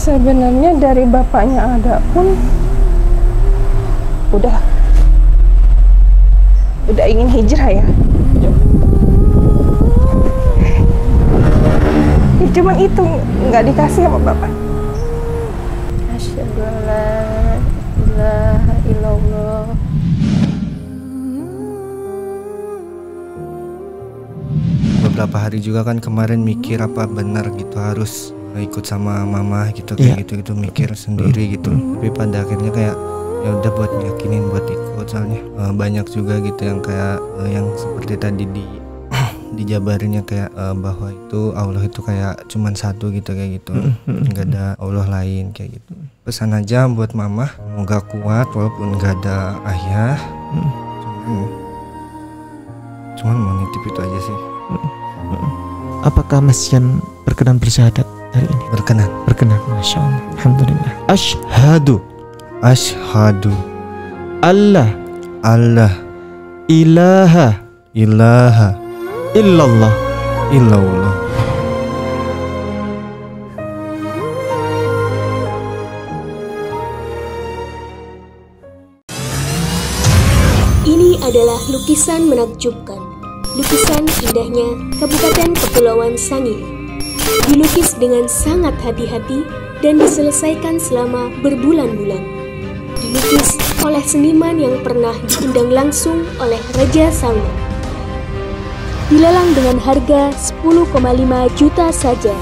Sebenarnya dari bapaknya ada pun udah ingin hijrah ya. Ya cuman itu nggak dikasih sama bapak. Asyhadu an la ilaha illallah. Beberapa hari juga kan kemarin mikir apa benar gitu harus ikut sama mama gitu kayak gitu mikir sendiri gitu. Tapi pada akhirnya kayak ya udah buat yakinin buat ikut, soalnya banyak juga gitu yang kayak yang seperti tadi dijabarinnya kayak bahwa itu Allah itu kayak cuman satu gitu kayak gitu, nggak ada Allah lain kayak gitu. Pesan aja buat mama, semoga kuat walaupun nggak ada ayah. Cuman mau nitip itu aja sih. Apakah Mas Jan berkenan bersyahadat hari ini? Berkenan. Masya Allah. Alhamdulillah. Ashhadu Allah ilaha illallah. Ini adalah lukisan menakjubkan. Lukisan indahnya Kabupaten Kepulauan Sangihe. Dilukis dengan sangat hati-hati dan diselesaikan selama berbulan-bulan. Dilukis oleh seniman yang pernah diundang langsung oleh Raja Salman. Dilelang dengan harga 10,5 juta saja,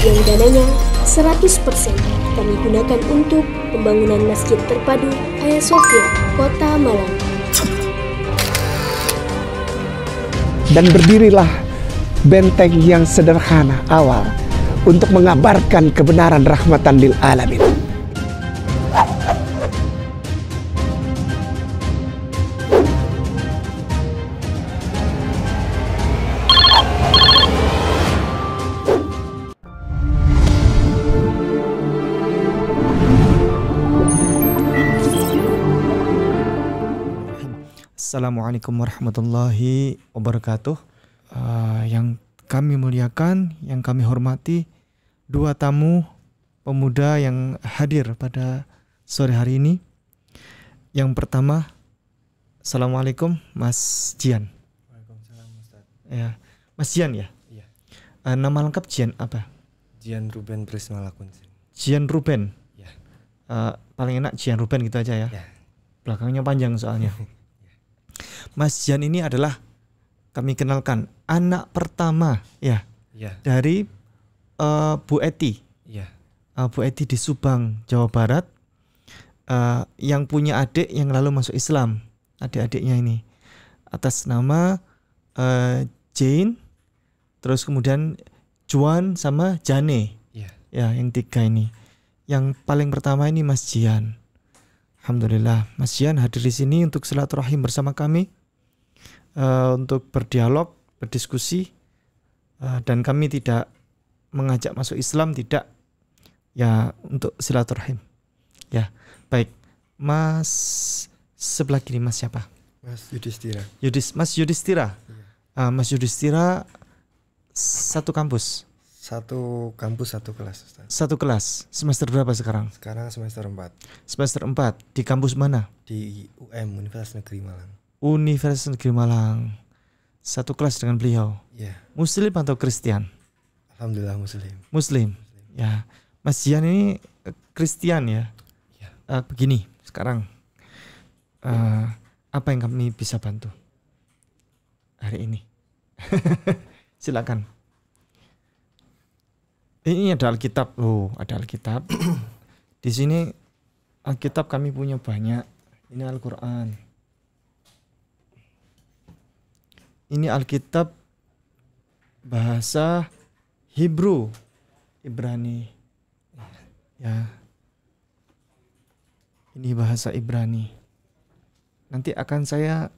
yang dananya 100% kami gunakan untuk pembangunan Masjid Terpadu Hagia Sophia, Kota Malang. Dan berdirilah benteng yang sederhana awal untuk mengabarkan kebenaran rahmatan lil alamin. Assalamualaikum warahmatullahi wabarakatuh. Yang kami muliakan, yang kami hormati, dua tamu pemuda yang hadir pada sore hari ini. Yang pertama, Assalamualaikum Mas Jian. Waalaikumsalam Ustaz. Ya, Mas Jian ya? Iya. Nama lengkap Jian apa? Jian Ruben Prismalakun. Jian Ruben. Ya. Paling enak Jian Ruben gitu aja ya. Ya. Belakangnya panjang soalnya. Mas Jian ini adalah, kami kenalkan, anak pertama ya, dari Bu Eti. Bu Eti di Subang, Jawa Barat, yang punya adik yang lalu masuk Islam. Adik-adiknya ini atas nama Jane, terus kemudian Juan sama Jane. Ya, yang tiga ini. Yang paling pertama ini Mas Jian. Alhamdulillah, Mas Jian hadir di sini untuk silaturahim bersama kami, untuk berdialog, berdiskusi, dan kami tidak mengajak masuk Islam, tidak, ya untuk silaturahim. Ya, baik. Mas sebelah kiri Mas siapa? Mas Yudhistira. Mas Yudhistira. Mas Yudhistira satu kampus. Satu kampus, satu kelas Ustaz. Satu kelas. Semester berapa sekarang? Sekarang semester 4. Semester 4. Di kampus mana? Di Universitas Negeri Malang. Universitas Negeri Malang. Satu kelas dengan beliau. Iya. Muslim atau Kristen? Alhamdulillah Muslim. Muslim. Ya. Mas Jian ini Kristen ya. Iya. Begini sekarang, apa yang kami bisa bantu hari ini? Silakan. Ini ada Alkitab. Ada Alkitab. Di sini Alkitab kami punya banyak. Ini Al-Quran. Ini Alkitab bahasa Hebrew, Ibrani. Ya. Ini bahasa Ibrani. Nanti akan saya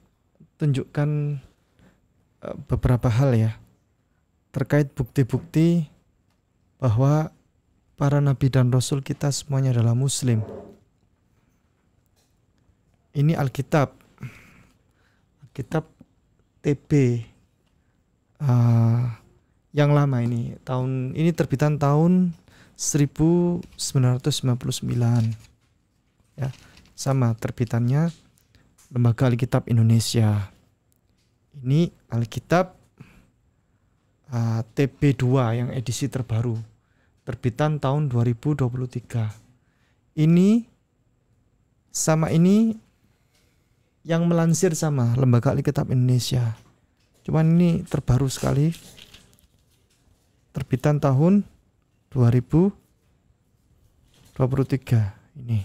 tunjukkan beberapa hal ya terkait bukti-bukti bahwa para nabi dan rasul kita semuanya adalah muslim. Ini Alkitab TB yang lama ini, terbitan tahun 1999. Ya, sama terbitannya Lembaga Alkitab Indonesia. Ini Alkitab TB2 yang edisi terbaru, terbitan tahun 2023. Ini sama ini yang melansir sama Lembaga Alkitab Indonesia. Cuman ini terbaru sekali, terbitan tahun 2023 ini.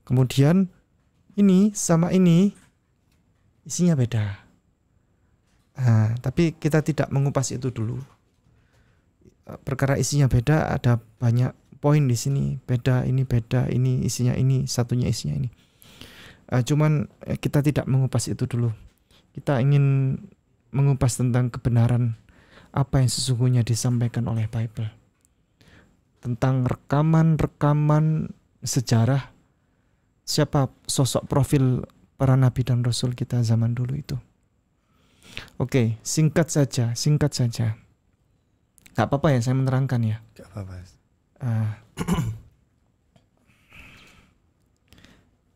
Kemudian ini sama ini isinya beda. Tapi kita tidak mengupas itu dulu. Perkara isinya beda, ada banyak poin di sini. Beda, ini isinya ini, satunya isinya ini. Cuman kita tidak mengupas itu dulu. Kita ingin mengupas tentang kebenaran apa yang sesungguhnya disampaikan oleh Bible. Tentang rekaman-rekaman sejarah, siapa sosok profil para nabi dan rasul kita zaman dulu itu. Oke, singkat saja. Gak apa-apa ya saya menerangkan ya. Gak apa-apa.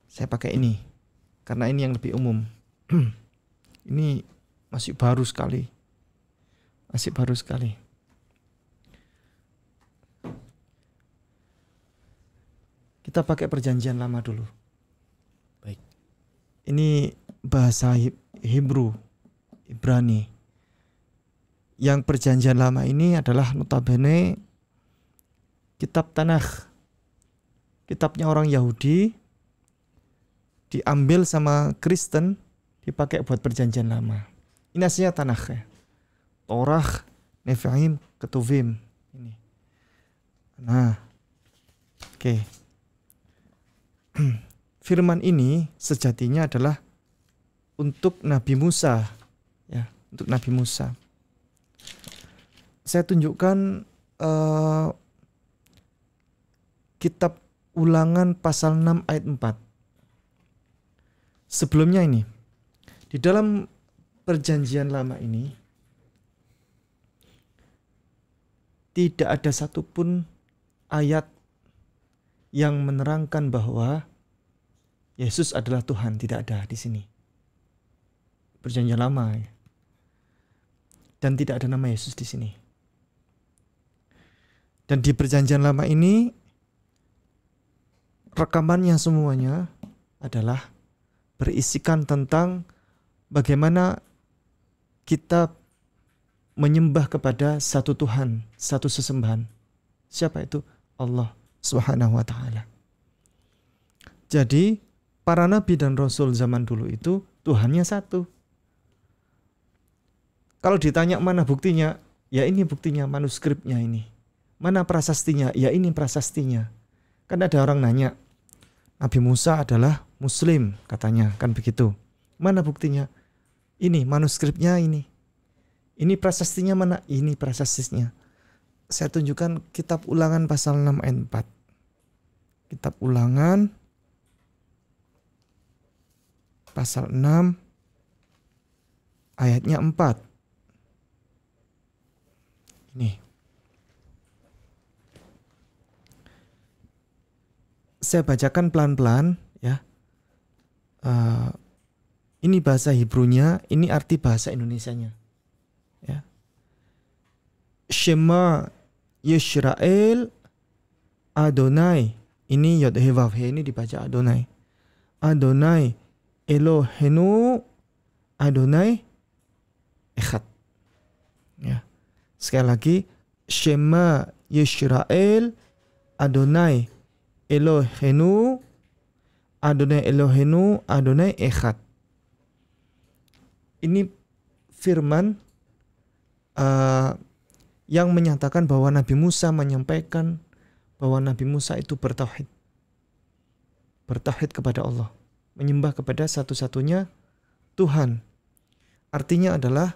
Saya pakai ini karena ini yang lebih umum. Ini masih baru sekali. Kita pakai perjanjian lama dulu. Baik. Ini bahasa Hebrew, Ibrani. Yang perjanjian lama ini adalah notabene kitab Tanakh. Kitabnya orang Yahudi diambil sama Kristen, dipakai buat perjanjian lama. Ini aslinya Tanakh ya. Torah, Nevi'im, Ketuvim. Ini. Nah, oke. Firman ini sejatinya adalah untuk Nabi Musa, ya, untuk Nabi Musa. Saya tunjukkan kitab Ulangan pasal 6 ayat 4. Sebelumnya ini, di dalam perjanjian lama ini tidak ada satupun ayat yang menerangkan bahwa Yesus adalah Tuhan, tidak ada di sini. Perjanjian lama ya. Dan tidak ada nama Yesus di sini. Dan di perjanjian lama ini rekamannya semuanya adalah berisikan tentang bagaimana kita menyembah kepada satu Tuhan, satu sesembahan. Siapa itu? Allah Subhanahu wa ta'ala. Jadi para nabi dan rasul zaman dulu itu Tuhannya satu. Kalau ditanya mana buktinya, ya ini buktinya, manuskripnya ini. Mana prasastinya? Ya ini prasastinya. Kan ada orang nanya, Nabi Musa adalah Muslim katanya, kan begitu. Mana buktinya? Ini manuskripnya ini. Ini prasastinya mana? Ini prasastinya. Saya tunjukkan kitab Ulangan pasal 6 ayat 4. Kitab Ulangan pasal 6 ayatnya 4. Ini. Saya bacakan pelan-pelan ya. Ini bahasa Hebrunya, ini arti bahasa Indonesianya. Ya. Shema Yisrael Adonai. Ini Yod He Vav He, ini dibaca Adonai. Adonai Elohenu Adonai Echad. Ya. Sekali lagi, Shema Yisrael Adonai Elohenu Adonai Echad. Ini firman yang menyatakan bahwa Nabi Musa menyampaikan bahwa Nabi Musa itu bertauhid kepada Allah, menyembah kepada satu-satunya Tuhan. Artinya adalah,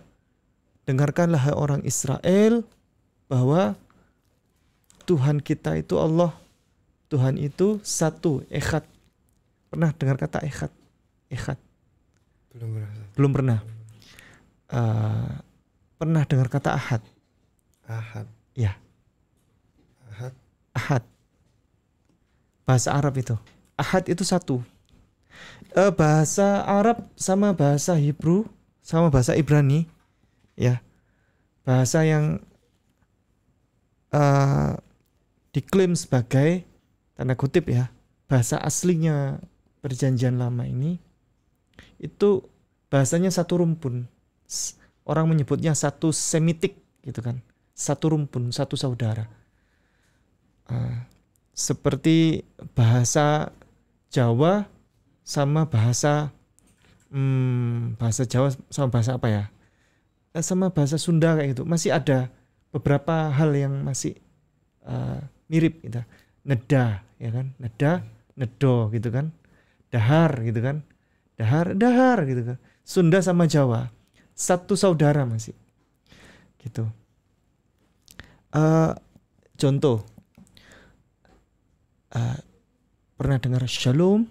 dengarkanlah hai orang Israel bahwa Tuhan kita itu Allah. Tuhan itu satu, Echad. Pernah dengar kata Echad? Echad. Belum pernah. Pernah dengar kata Ahad? Ahad. Ya. Ahad. Bahasa Arab itu. Ahad itu satu. Bahasa Arab sama bahasa Hebrew sama bahasa Ibrani, ya, bahasa yang diklaim sebagai tanda kutip ya bahasa aslinya Perjanjian Lama ini, itu bahasanya satu rumpun. Orang menyebutnya satu Semitik gitu kan, satu rumpun, satu saudara. Seperti bahasa Jawa sama bahasa Jawa sama bahasa apa ya? Sama bahasa Sunda kayak gitu. Masih ada beberapa hal yang masih mirip gitu. Neda, ya kan? Neda, nedo gitu kan. Dahar gitu kan. Dahar gitu kan. Sunda sama Jawa satu saudara masih. Gitu. Contoh. Pernah dengar shalom?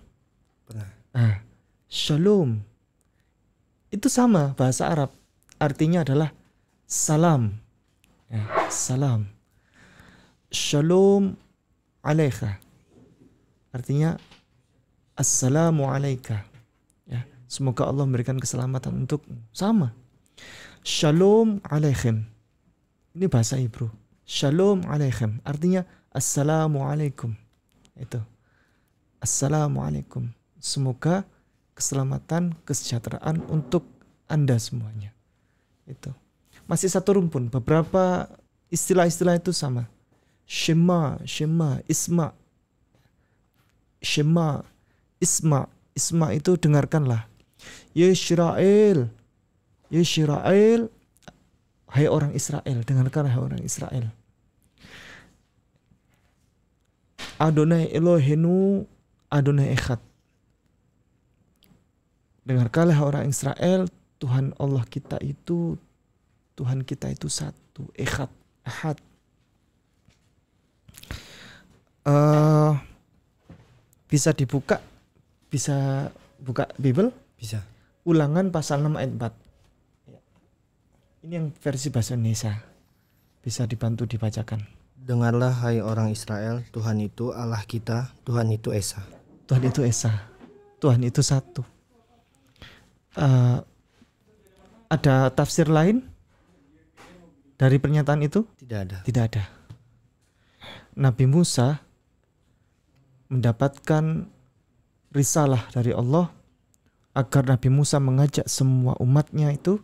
Pernah. Shalom itu sama bahasa Arab, artinya adalah salam. Ya, salam. Shalom alaika, artinya assalamu alaika. Ya, semoga Allah memberikan keselamatan untukmu. Sama. Shalom alaikum. Ini bahasa Hebrew. Shalom alaikum artinya assalamu alaikum. Itu. Assalamu alaikum. Semoga keselamatan, kesejahteraan untuk Anda semuanya. Itu. Masih satu rumpun. Beberapa istilah-istilah itu sama. Shema, isma. Shema, isma. Isma itu dengarkanlah. Yisrael. Hai orang Israel, dengarkanlah hai orang Israel. Adonai Elohenu, Adonai Echad. Dengarkanlah orang Israel, Tuhan Allah kita itu, Tuhan kita itu satu, Echad, Ahad. Bisa dibuka, bisa buka Bible? Bisa. Ulangan pasal 6 ayat 4. Ini yang versi bahasa Indonesia. Bisa dibantu dibacakan. Dengarlah hai orang Israel, Tuhan itu Allah kita, Tuhan itu Esa. Tuhan itu Esa. Tuhan itu satu. Ada tafsir lain dari pernyataan itu? Tidak ada. Tidak ada. Nabi Musa mendapatkan risalah dari Allah agar Nabi Musa mengajak semua umatnya itu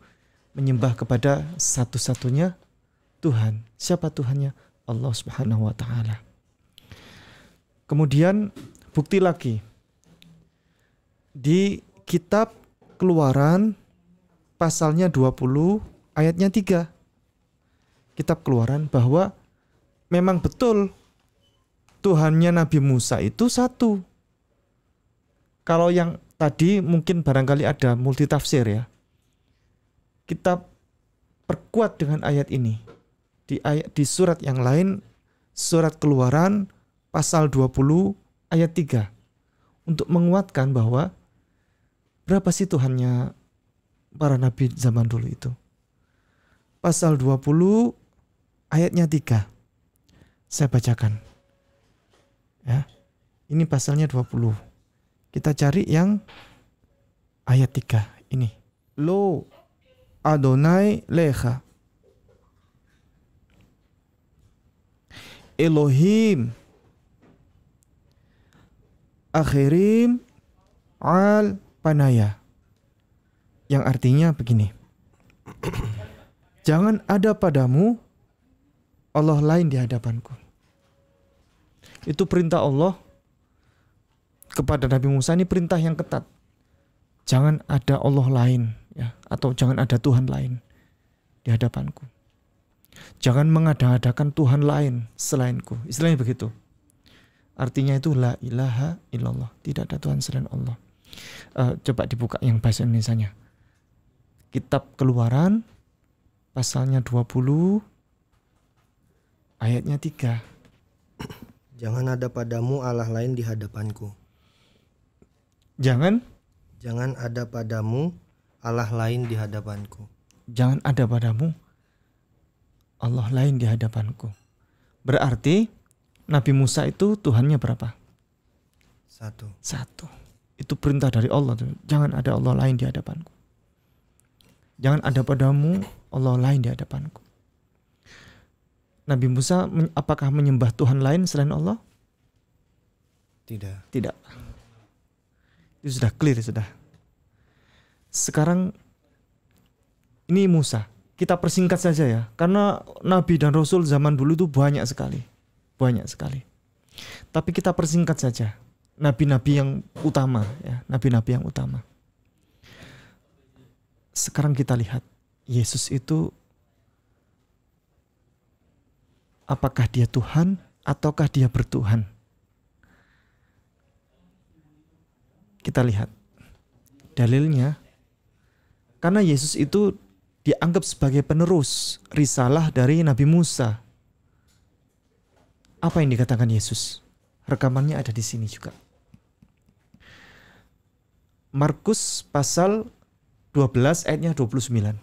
menyembah kepada satu-satunya Tuhan. Siapa Tuhannya? Allah Subhanahu wa taala. Kemudian bukti lagi di kitab Keluaran pasalnya 20 ayatnya 3. Kitab Keluaran bahwa memang betul Tuhannya Nabi Musa itu satu. Kalau yang tadi mungkin barangkali ada multitafsir ya. Kita perkuat dengan ayat ini. Di surat yang lain, surat Keluaran pasal 20 ayat 3, untuk menguatkan bahwa berapa sih Tuhannya para nabi zaman dulu itu. Pasal 20 ayatnya 3. Saya bacakan. Ya. Ini pasalnya 20. Kita cari yang ayat 3 ini. Lo Adonai lecha Elohim akhirim al panaya, yang artinya begini. Jangan ada padamu Allah lain di hadapanku. Itu perintah Allah kepada Nabi Musa, ini perintah yang ketat. Jangan ada Allah lain ya, atau jangan ada Tuhan lain di hadapanku. Jangan mengada-adakan Tuhan lain selainku. Istilahnya begitu. Artinya itu la ilaha illallah, tidak ada Tuhan selain Allah. Coba dibuka yang bahasa Indonesianya. Kitab Keluaran pasalnya 20 ayatnya 3. Jangan ada padamu Allah lain di hadapanku. Jangan ada padamu Allah lain di hadapanku. Jangan ada padamu Allah lain di hadapanku. Berarti Nabi Musa itu Tuhannya berapa? Satu. Itu perintah dari Allah tuh. Jangan ada Allah lain di hadapanku. Jangan ada padamu Allah lain di hadapanku. Nabi Musa apakah menyembah Tuhan lain selain Allah? Tidak. Itu sudah clear sudah. Sekarang ini Musa. Kita persingkat saja ya. Karena Nabi dan Rasul zaman dulu itu banyak sekali. Tapi kita persingkat saja. Nabi-nabi yang utama ya. Nabi-nabi yang utama. Sekarang kita lihat. Yesus itu apakah dia Tuhan ataukah dia bertuhan? Kita lihat dalilnya. Karena Yesus itu dianggap sebagai penerus risalah dari Nabi Musa. Apa yang dikatakan Yesus? Rekamannya ada di sini juga. Markus pasal 12 ayatnya 29.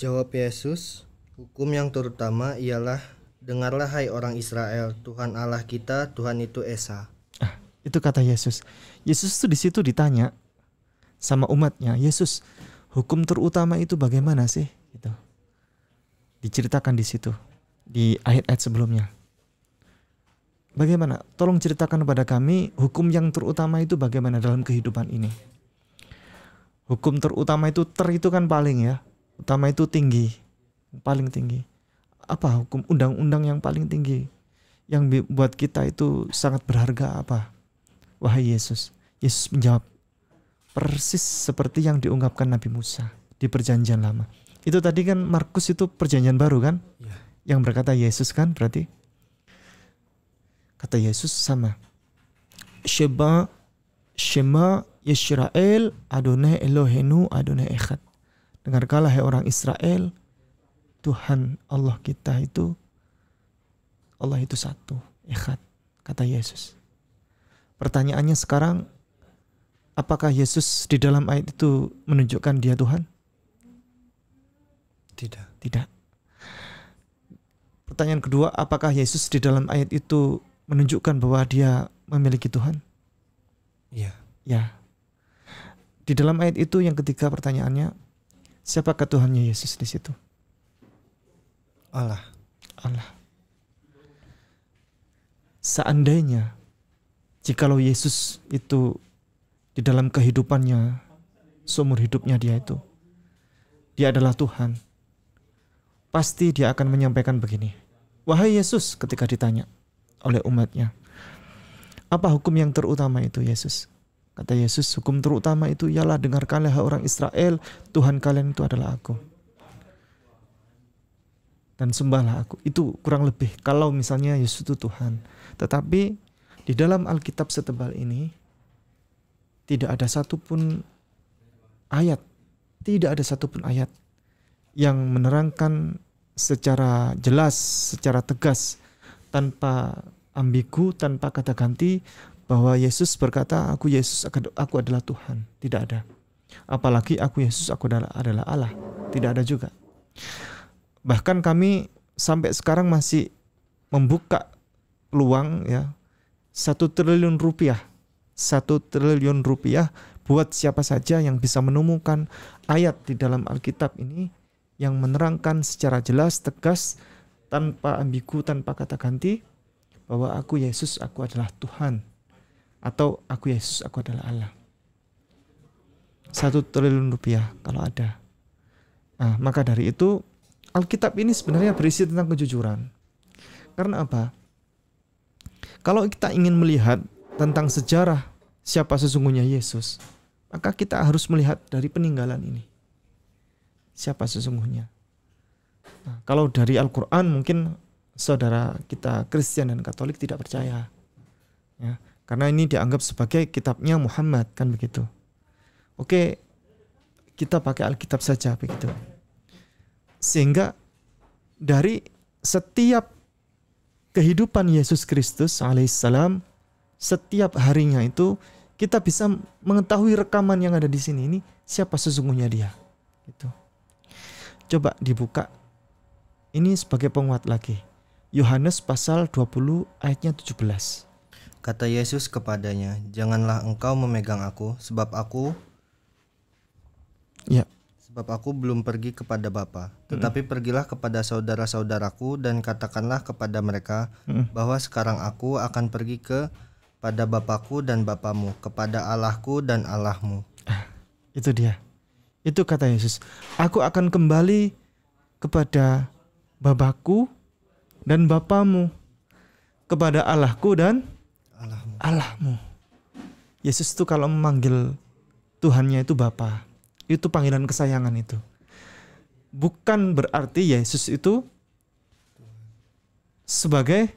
Jawab Yesus, hukum yang terutama ialah, dengarlah hai orang Israel, Tuhan Allah kita, Tuhan itu Esa. Itu kata Yesus. Yesus itu di situ ditanya sama umatnya, Yesus, hukum terutama itu bagaimana sih? Gitu. Diceritakan di situ di ayat-ayat sebelumnya. Bagaimana? Tolong ceritakan kepada kami hukum yang terutama itu bagaimana dalam kehidupan ini. Hukum terutama itu itu kan paling ya. Utama itu tinggi, paling tinggi. Apa hukum undang-undang yang paling tinggi yang buat kita itu sangat berharga apa? Wahai Yesus. Yesus menjawab persis seperti yang diungkapkan Nabi Musa di Perjanjian Lama. Itu tadi kan Markus itu Perjanjian Baru kan? Ya. Yang berkata Yesus kan berarti kata Yesus sama. Shema Yisrael Adonai Elohenu Adonai Echad. Dengarkanlah hai orang Israel, Tuhan Allah kita itu Allah itu satu, Echad, kata Yesus. Pertanyaannya sekarang, apakah Yesus di dalam ayat itu menunjukkan dia Tuhan? Tidak. Pertanyaan kedua, apakah Yesus di dalam ayat itu menunjukkan bahwa dia memiliki Tuhan? Ya. Di dalam ayat itu yang ketiga pertanyaannya, siapakah Tuhannya Yesus di situ? Allah. Seandainya jikalau Yesus itu di dalam kehidupannya, seumur hidupnya dia adalah Tuhan, pasti dia akan menyampaikan begini. Wahai Yesus, ketika ditanya oleh umatnya, apa hukum yang terutama itu Yesus? Kata Yesus, hukum terutama itu ialah dengarkanlah orang Israel, Tuhan kalian itu adalah aku. Dan sembahlah aku. Itu kurang lebih kalau misalnya Yesus itu Tuhan. Tetapi di dalam Alkitab setebal ini tidak ada satupun ayat yang menerangkan secara jelas, secara tegas, tanpa ambigu, tanpa kata ganti bahwa Yesus berkata, aku adalah Tuhan. Tidak ada. Apalagi aku Yesus, aku adalah Allah. Tidak ada juga. Bahkan kami sampai sekarang masih membuka peluang ya 1 triliun rupiah buat siapa saja yang bisa menemukan ayat di dalam Alkitab ini yang menerangkan secara jelas, tegas, tanpa ambigu, tanpa kata ganti bahwa aku Yesus, aku adalah Tuhan, atau aku Yesus, aku adalah Allah. 1 triliun rupiah kalau ada. Nah, maka dari itu Alkitab ini sebenarnya berisi tentang kejujuran. Karena apa? Kalau kita ingin melihat tentang sejarah siapa sesungguhnya Yesus, maka kita harus melihat dari peninggalan ini. Siapa sesungguhnya? Nah, kalau dari Al-Quran mungkin saudara kita Kristen dan Katolik tidak percaya. Ya, karena ini dianggap sebagai kitabnya Muhammad, kan begitu. Oke, kita pakai Alkitab saja begitu. Sehingga dari setiap kehidupan Yesus Kristus alaihissalam, setiap harinya itu kita bisa mengetahui rekaman yang ada di sini ini siapa sesungguhnya dia. Gitu. Coba dibuka. Ini sebagai penguat lagi. Yohanes pasal 20 ayatnya 17. Kata Yesus kepadanya, "Janganlah engkau memegang aku, sebab aku belum pergi kepada Bapa. Tetapi pergilah kepada saudara-saudaraku dan katakanlah kepada mereka bahwa sekarang aku akan pergi kepada Bapakku dan Bapamu, kepada Allahku dan Allahmu." Itu dia. Itu kata Yesus. Aku akan kembali kepada Bapakku dan Bapamu, kepada Allahku dan Allahmu. Yesus itu kalau memanggil Tuhannya itu Bapa, itu panggilan kesayangan itu. Bukan berarti Yesus itu sebagai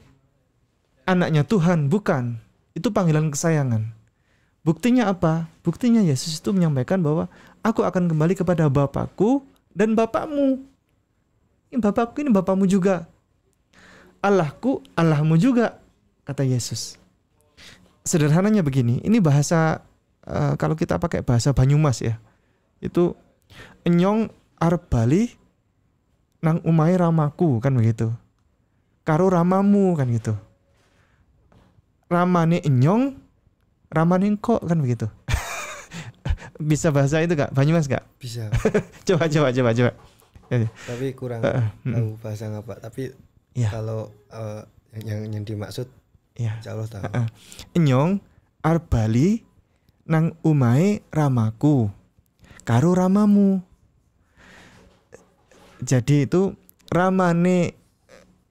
anaknya Tuhan, bukan. Itu panggilan kesayangan. Buktinya apa? Buktinya Yesus itu menyampaikan bahwa aku akan kembali kepada Bapakku dan Bapakmu. Ini Bapakku, ini Bapakmu juga. Allahku, Allahmu juga, kata Yesus. Sederhananya begini, ini bahasa kalau kita pakai bahasa Banyumas ya, itu enyong arep bali nang umai ramaku, kan begitu. Karo ramamu, kan gitu. Ramane enyong, ramane engkok, kan begitu. Bisa bahasa itu gak? Banyumas gak? Bisa. coba. Tapi kurang tahu bahasa apa. Tapi kalau yang dimaksud, insya Allah tahu. Enyong arep bali nang umai ramaku karo ramamu. Jadi itu ramane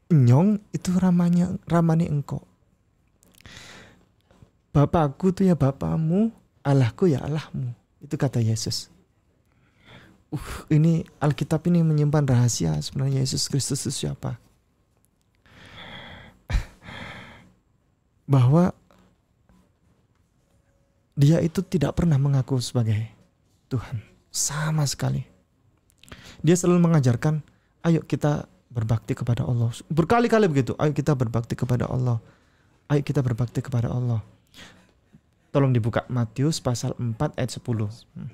enyong itu ramane engkau. Bapakku itu ya Bapakmu, Allahku ya Allahmu. Itu kata Yesus. Ini Alkitab ini menyimpan rahasia sebenarnya Yesus Kristus itu siapa. Bahwa dia itu tidak pernah mengaku sebagai Tuhan sama sekali. Dia selalu mengajarkan, ayo kita berbakti kepada Allah. Berkali-kali begitu, ayo kita berbakti kepada Allah. Ayo kita berbakti kepada Allah. Tolong dibuka Matius pasal 4 ayat 10.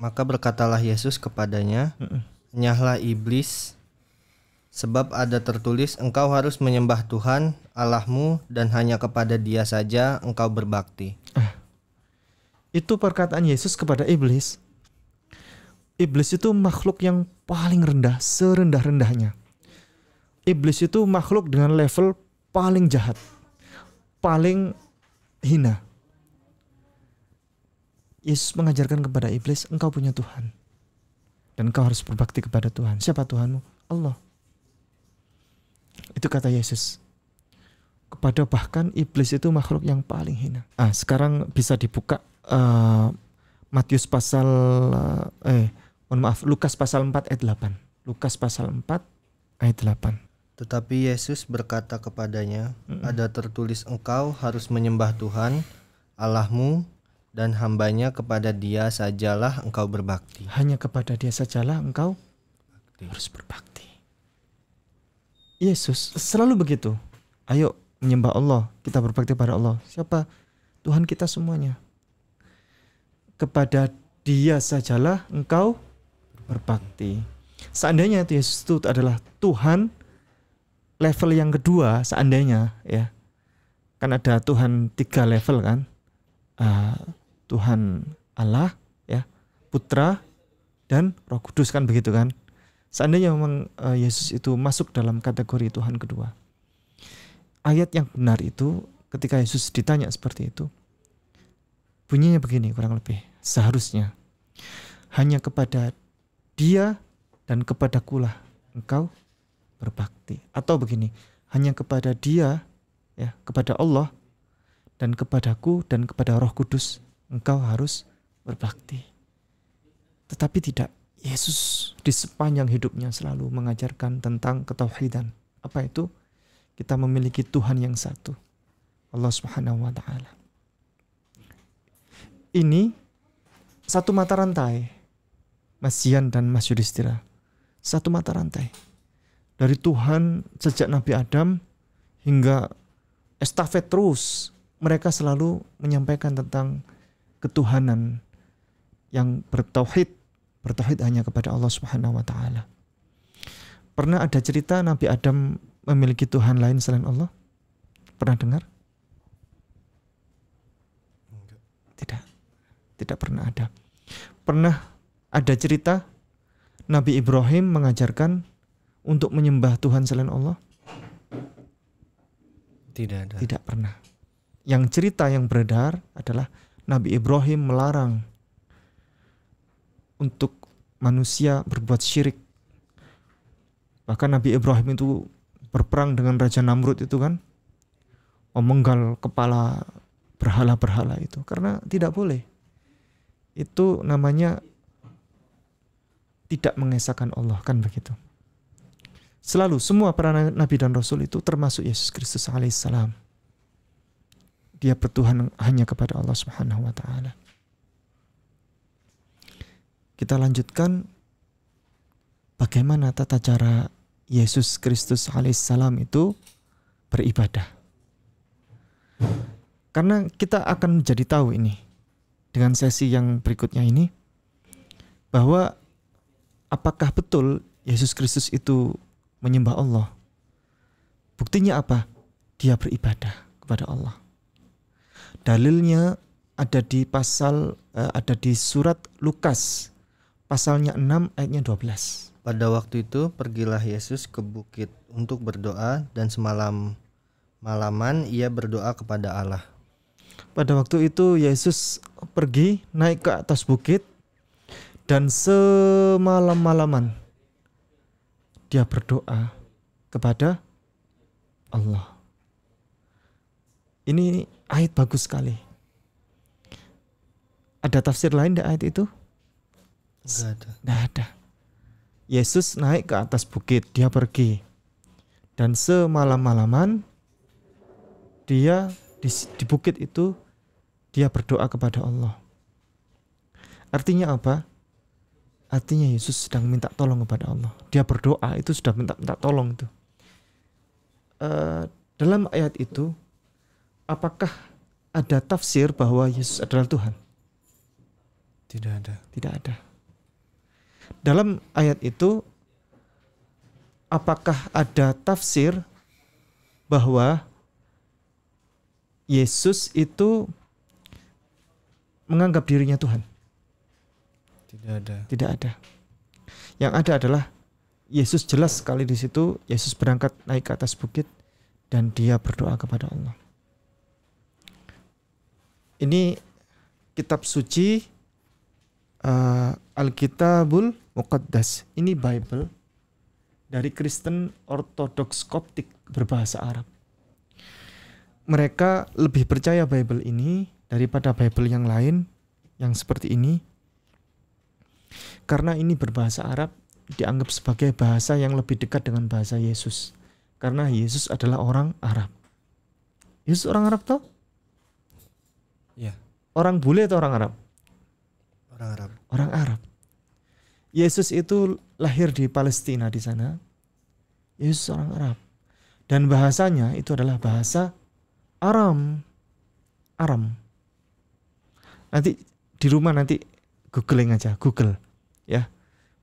Maka berkatalah Yesus kepadanya, "Nyahlah iblis, sebab ada tertulis, engkau harus menyembah Tuhan Allahmu dan hanya kepada Dia saja engkau berbakti." Itu perkataan Yesus kepada iblis. Iblis itu makhluk yang paling rendah, serendah-rendahnya. Iblis itu makhluk dengan level paling jahat, paling hina. Yesus mengajarkan kepada iblis, engkau punya Tuhan dan engkau harus berbakti kepada Tuhan. Siapa Tuhanmu? Allah. Itu kata Yesus. Kepada bahkan iblis itu makhluk yang paling hina. Sekarang bisa dibuka Matius pasal Lukas pasal 4 ayat 8. Lukas pasal 4 ayat 8. Tetapi Yesus berkata kepadanya, ada tertulis, engkau harus menyembah Tuhan Allahmu dan hambanya, kepada Dia sajalah engkau berbakti. Hanya kepada Dia sajalah engkau harus berbakti. Yesus selalu begitu. Ayo menyembah Allah, kita berbakti pada Allah. Siapa? Tuhan kita semuanya. Kepada Dia sajalah engkau berbakti. Seandainya Yesus itu adalah Tuhan level yang kedua, seandainya ya, kan ada Tuhan 3 level kan, Tuhan Allah ya, Putra dan Roh Kudus, kan begitu kan. Seandainya memang Yesus itu masuk dalam kategori Tuhan kedua, ayat yang benar itu ketika Yesus ditanya seperti itu bunyinya begini kurang lebih, seharusnya hanya kepada Dia dan kepadakulah engkau berbakti. Atau begini, hanya kepada Dia ya, kepada Allah dan kepadaku dan kepada Roh Kudus engkau harus berbakti. Tetapi tidak, Yesus di sepanjang hidupnya selalu mengajarkan tentang ketauhidan. Apa itu? Kita memiliki Tuhan yang satu, Allah Subhanahu wa taala. Ini satu mata rantai, Mas Zian dan Mas Yudhistira. Satu mata rantai. Dari Tuhan sejak Nabi Adam hingga estafet terus, mereka selalu menyampaikan tentang ketuhanan yang bertauhid hanya kepada Allah Subhanahu wa taala. Pernah ada cerita Nabi Adam memiliki Tuhan lain selain Allah? Pernah dengar? Tidak. Tidak pernah ada. Pernah ada cerita Nabi Ibrahim mengajarkan untuk menyembah Tuhan selain Allah? Tidak ada. Tidak pernah. Yang cerita yang beredar adalah Nabi Ibrahim melarang untuk manusia berbuat syirik. Bahkan Nabi Ibrahim itu berperang dengan Raja Namrud itu kan, memenggal kepala berhala-berhala itu, karena tidak boleh. Itu namanya tidak mengesahkan Allah, kan begitu. Selalu semua para nabi dan rasul itu, termasuk Yesus Kristus alaihissalam, dia bertuhan hanya kepada Allah Subhanahu wa taala. Kita lanjutkan bagaimana tata cara Yesus Kristus alaihissalam itu beribadah. Karena kita akan menjadi tahu ini dengan sesi yang berikutnya ini, bahwa apakah betul Yesus Kristus itu menyembah Allah. Buktinya apa? Dia beribadah kepada Allah. Dalilnya ada di ada di surat Lukas pasalnya 6 ayatnya 12. Pada waktu itu pergilah Yesus ke bukit untuk berdoa, dan malaman ia berdoa kepada Allah. Pada waktu itu Yesus pergi naik ke atas bukit, dan semalam-malaman dia berdoa kepada Allah. Ini ayat bagus sekali. Ada tafsir lain di ayat itu? Nggak ada. Yesus naik ke atas bukit, dia pergi, dan semalam-malaman dia di bukit itu dia berdoa kepada Allah. Artinya apa? Artinya Yesus sedang minta tolong kepada Allah. Dia berdoa itu sudah minta tolong itu. Dalam ayat itu, apakah ada tafsir bahwa Yesus adalah Tuhan? Tidak ada. Tidak ada. Dalam ayat itu, apakah ada tafsir bahwa Yesus itu menganggap dirinya Tuhan? Tidak ada. Tidak ada. Yang ada adalah Yesus jelas sekali di situ. Yesus berangkat naik ke atas bukit dan dia berdoa kepada Allah. Ini kitab suci, Alkitabul Muqaddas. Ini Bible dari Kristen Ortodoks Koptik berbahasa Arab. Mereka lebih percaya Bible ini daripada Bible yang lain yang seperti ini, karena ini berbahasa Arab, dianggap sebagai bahasa yang lebih dekat dengan bahasa Yesus. Karena Yesus adalah orang Arab. Yesus orang Arab toh? Ya. Orang bule atau orang Arab? Orang Arab. Orang Arab. Yesus itu lahir di Palestina di sana. Yesus orang Arab. Dan bahasanya itu adalah bahasa Aram. Nanti di rumah nanti googling aja, Google ya.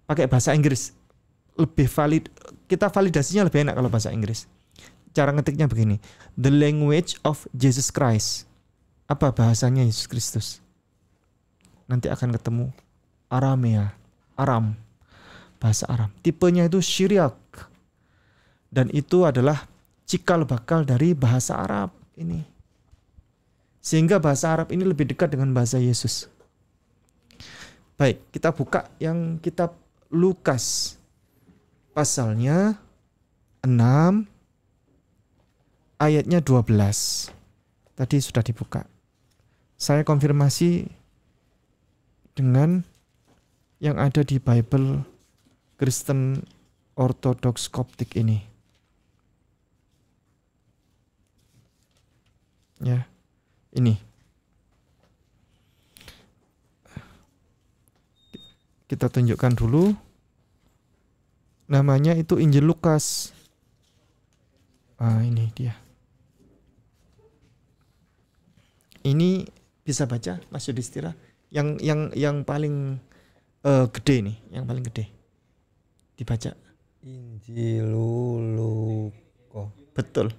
Pakai bahasa Inggris. Lebih valid, kita validasinya lebih enak kalau bahasa Inggris. Cara ngetiknya begini. The language of Jesus Christ. Apa bahasanya Yesus Kristus? Nanti akan ketemu Aramea, Aram. Bahasa Aram. Tipenya itu Syriak. Dan itu adalah cikal bakal dari bahasa Arab ini. Sehingga bahasa Arab ini lebih dekat dengan bahasa Yesus. Baik, kita buka yang kitab Lukas. Pasalnya 6 ayatnya 12. Tadi sudah dibuka. Saya konfirmasi dengan yang ada di Bible Kristen Ortodoks Koptik ini. Ya, ini. Kita tunjukkan dulu. Namanya itu Injil Lukas. Ini dia. Ini bisa baca Mas Yudhistira? Yang paling gede nih, yang paling gede. Dibaca. Injil Lukas. Betul.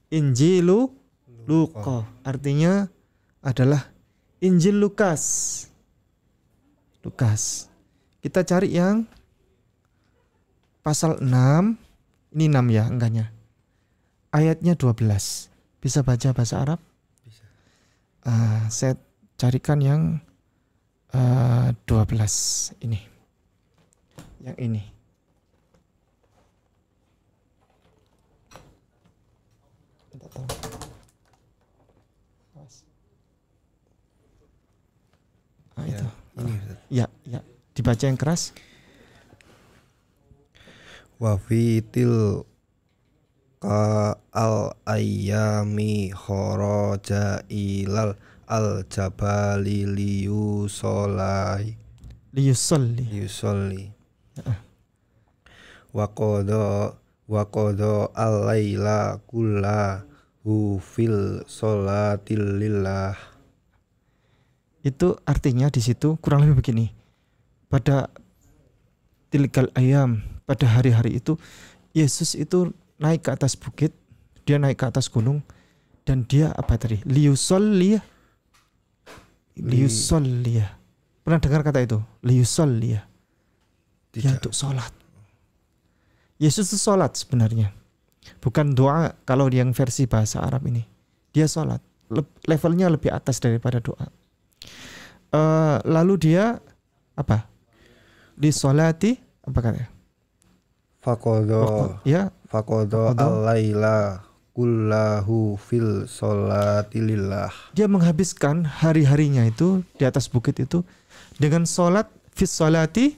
Injilu Luka artinya adalah Injil Lukas. Lukas. Kita cari yang pasal 6. Ini 6 ya enggaknya. Ayatnya 12. Bisa baca bahasa Arab? Bisa. Saya carikan yang 12 ini. Yang ini. Itu. Ini Ustaz. Ya, dibaca yang keras. Wa fitil ka al ayyami kharaja ilal al jabali liyusolai Liyusolli. wa qada al laila kullahu fil sholatil lillah. Itu artinya di situ kurang lebih begini. Pada tilkal ayam, pada hari-hari itu Yesus itu naik ke atas bukit, dia naik ke atas gunung, dan dia apa tadi? Liyusolli. Pernah dengar kata itu? Liyusolli. Dia untuk sholat. Yesus itu sholat sebenarnya, bukan doa. Kalau yang versi bahasa Arab ini, dia sholat. Levelnya lebih atas daripada doa. Lalu dia apa? Di sholati apa katanya? Faqada al-laila kullahu fil sholati lillah. Dia menghabiskan hari-harinya itu di atas bukit itu dengan sholat fis sholati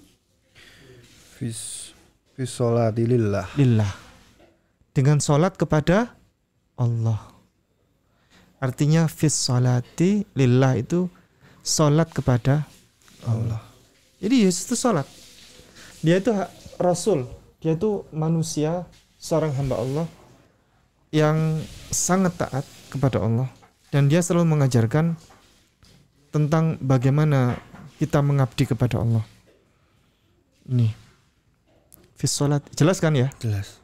lillah. Dengan sholat kepada Allah. Artinya fis sholati lillah itu sholat kepada Allah. Jadi Yesus itu sholat. Dia itu Rasul. Dia itu manusia, seorang hamba Allah yang sangat taat kepada Allah. Dan dia selalu mengajarkan tentang bagaimana kita mengabdi kepada Allah. Ini fis sholat. Jelas kan ya? Jelas.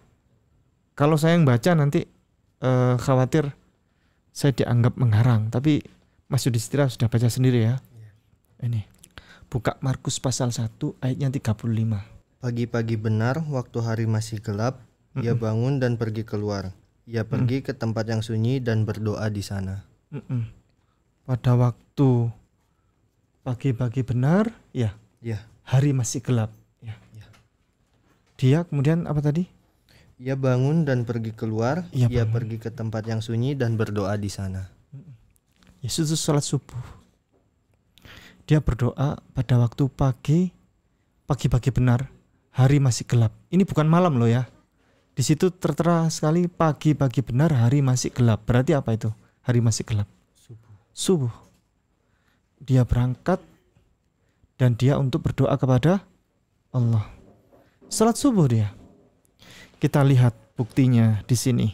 Kalau saya yang baca nanti khawatir saya dianggap mengarang. Tapi Mas Yudhistira sudah baca sendiri ya. Ini buka Markus pasal 1 ayatnya 35. Pagi-pagi benar waktu hari masih gelap, ia bangun dan pergi keluar. Ia pergi ke tempat yang sunyi dan berdoa di sana. Pada waktu pagi-pagi benar, ya. Hari masih gelap, ya. Dia kemudian apa tadi? Ia bangun dan pergi keluar. Ia pergi ke tempat yang sunyi dan berdoa di sana. Yesus itu sholat subuh. Dia berdoa pada waktu pagi-pagi benar, hari masih gelap. Ini bukan malam loh ya. Di situ tertera sekali pagi-pagi benar, hari masih gelap. Berarti apa itu? Hari masih gelap. Subuh. Dia berangkat dan dia untuk berdoa kepada Allah. Salat subuh dia. Kita lihat buktinya di sini.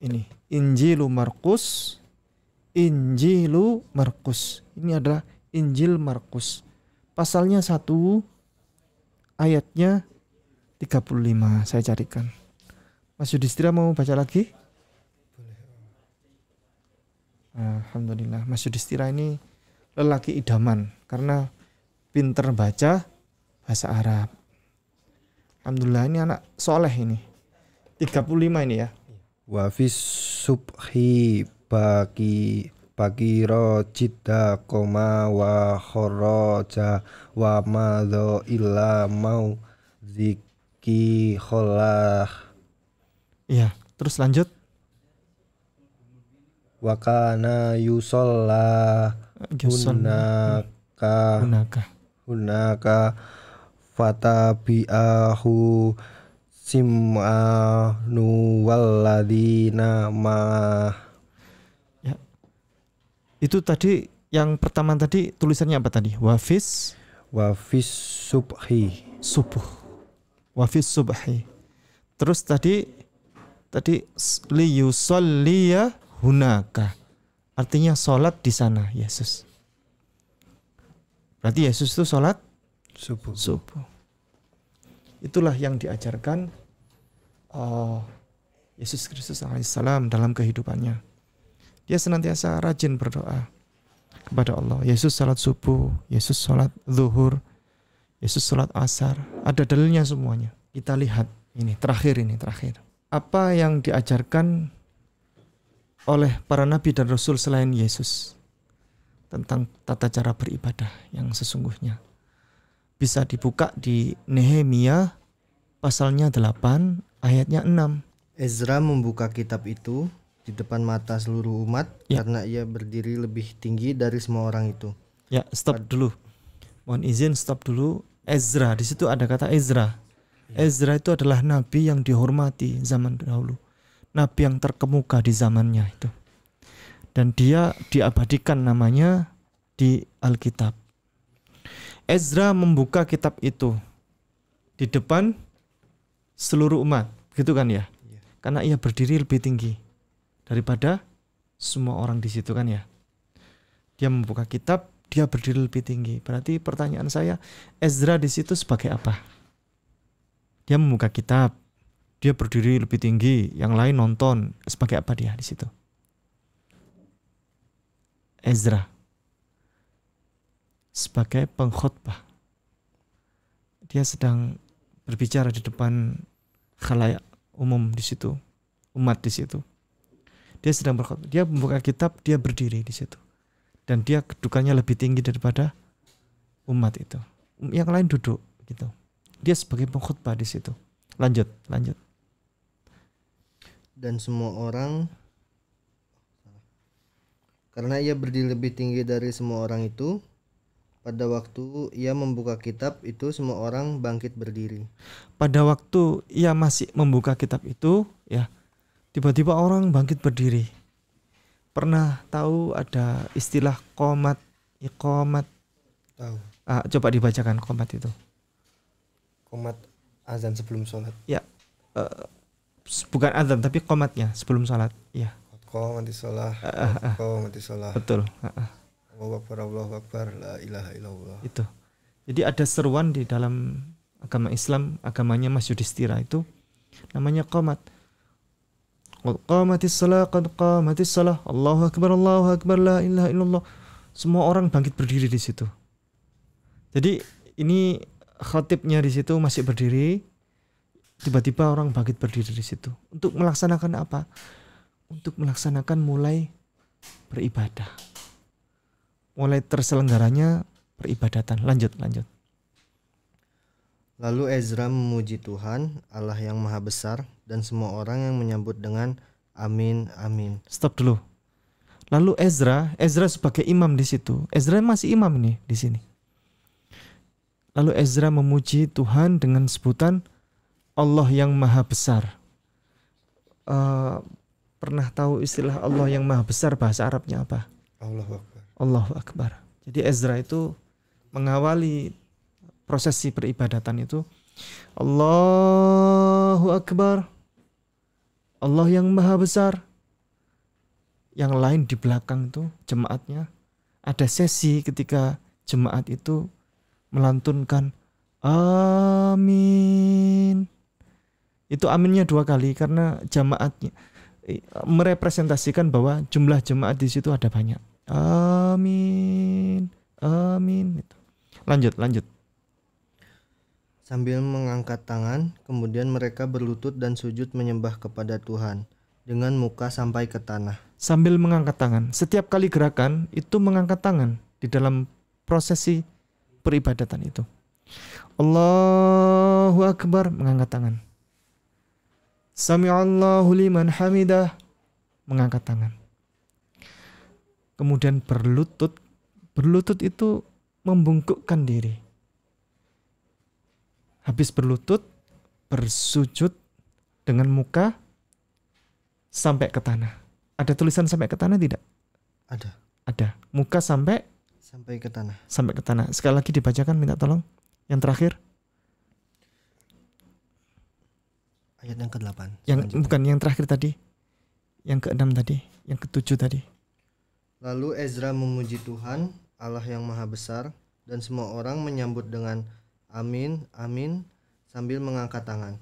Ini Injilu Markus. Ini adalah Injil Markus. Pasalnya 1, ayatnya 35. Saya carikan. Mas Yudhistira mau baca lagi? Alhamdulillah. Mas Yudhistira ini lelaki idaman karena pinter baca bahasa Arab. Alhamdulillah, ini anak soleh ini. 35 ini ya. Wa fis subhi Pakiro cita koma wa khoroja wa madho illa mau ziki kholah. Iya, terus lanjut. Wa kana yusolla hunaka fatabi'ahu sim'anu walladina ma'ah. Itu tadi yang pertama tadi tulisannya apa tadi? Wafis subhi. Subuh. Wafis subhi. Terus tadi liyusolliya hunaka. Artinya sholat di sana Yesus. Berarti Yesus itu sholat subuh. Itulah yang diajarkan Yesus Kristus alaihissalam dalam kehidupannya. Dia senantiasa rajin berdoa kepada Allah. Yesus salat subuh, Yesus salat zuhur, Yesus salat asar. Ada dalilnya semuanya. Kita lihat ini terakhir. Apa yang diajarkan oleh para nabi dan rasul selain Yesus tentang tata cara beribadah yang sesungguhnya. Bisa dibuka di Nehemia pasalnya 8 ayatnya 6. Ezra membuka kitab itu di depan mata seluruh umat karena ia berdiri lebih tinggi dari semua orang itu. Ya, stop dulu. Mohon izin stop dulu. Ezra, di situ ada kata Ezra. Ezra itu adalah nabi yang dihormati zaman dahulu. Nabi yang terkemuka di zamannya itu. Dan dia diabadikan namanya di Alkitab. Ezra membuka kitab itu di depan seluruh umat, gitu kan ya? Karena ia berdiri lebih tinggi daripada semua orang di situ kan ya. Dia membuka kitab, dia berdiri lebih tinggi. Berarti pertanyaan saya, Ezra di situ sebagai apa? Dia membuka kitab, dia berdiri lebih tinggi, yang lain nonton. Sebagai apa dia di situ? Ezra sebagai pengkhotbah. Dia sedang berbicara di depan khalayak umum di situ, umat di situ. Dia sedang berkhotbah. Dia membuka kitab, dia berdiri di situ. Dan dia kedudukannya lebih tinggi daripada umat itu. Yang lain duduk gitu. Dia sebagai pengkhotbah di situ. Lanjut. Dan semua orang, karena ia berdiri lebih tinggi dari semua orang itu, pada waktu ia membuka kitab itu semua orang bangkit berdiri. Pada waktu ia masih membuka kitab itu, ya, tiba-tiba orang bangkit berdiri. Pernah tahu ada istilah qomat, iqamat? Tahu. Coba dibacakan qomat itu. Qomat azan sebelum sholat. Ya, bukan azan tapi qomatnya sebelum sholat. Ya. Qomati sholat. Qomati sholat. Betul. Allahu Akbar, la ilaha illallah. Itu. Jadi ada seruan di dalam agama Islam, agamanya Mas Yudhistira itu namanya qomat. Qamatis shalah, qad qamatis shalah. Allahu Akbar, la ilaha illallah. Semua orang bangkit berdiri di situ. Jadi ini khatibnya di situ masih berdiri. Tiba-tiba orang bangkit berdiri di situ. Untuk melaksanakan apa? Untuk melaksanakan mulai beribadah. Mulai terselenggaranya peribadatan. Lanjut. Lalu Ezra memuji Tuhan, Allah yang Maha Besar, dan semua orang yang menyambut dengan amin, amin. Stop dulu. Lalu Ezra sebagai imam di situ. Ezra masih imam nih di sini. Lalu Ezra memuji Tuhan dengan sebutan Allah yang Maha Besar. Pernah tahu istilah Allah yang Maha Besar bahasa Arabnya apa? Allahu Akbar. Jadi Ezra itu mengawali prosesi peribadatan itu Allahu Akbar, Allah yang Maha Besar. Yang lain di belakang itu jemaatnya ada sesi ketika jemaat itu melantunkan amin. Itu aminnya 2 kali karena jemaatnya merepresentasikan bahwa jumlah jemaat di situ ada banyak. Amin. Gitu. Lanjut. Sambil mengangkat tangan, kemudian mereka berlutut dan sujud menyembah kepada Tuhan dengan muka sampai ke tanah. Sambil mengangkat tangan. Setiap kali gerakan itu mengangkat tangan di dalam prosesi peribadatan itu. Allahu Akbar, mengangkat tangan. Sami'allahu liman hamidah, mengangkat tangan. Kemudian berlutut. Berlutut itu membungkukkan diri. Habis berlutut, bersujud dengan muka sampai ke tanah. Ada tulisan sampai ke tanah tidak? Ada. Muka sampai ke tanah. Sampai ke tanah. Sekali lagi dibacakan, minta tolong. Yang terakhir. Ayat yang ke-8. Bukan yang terakhir tadi. Yang ke-6 tadi, yang ke-7 tadi. Lalu Ezra memuji Tuhan, Allah yang Maha Besar, dan semua orang menyambut dengan amin, amin, sambil mengangkat tangan.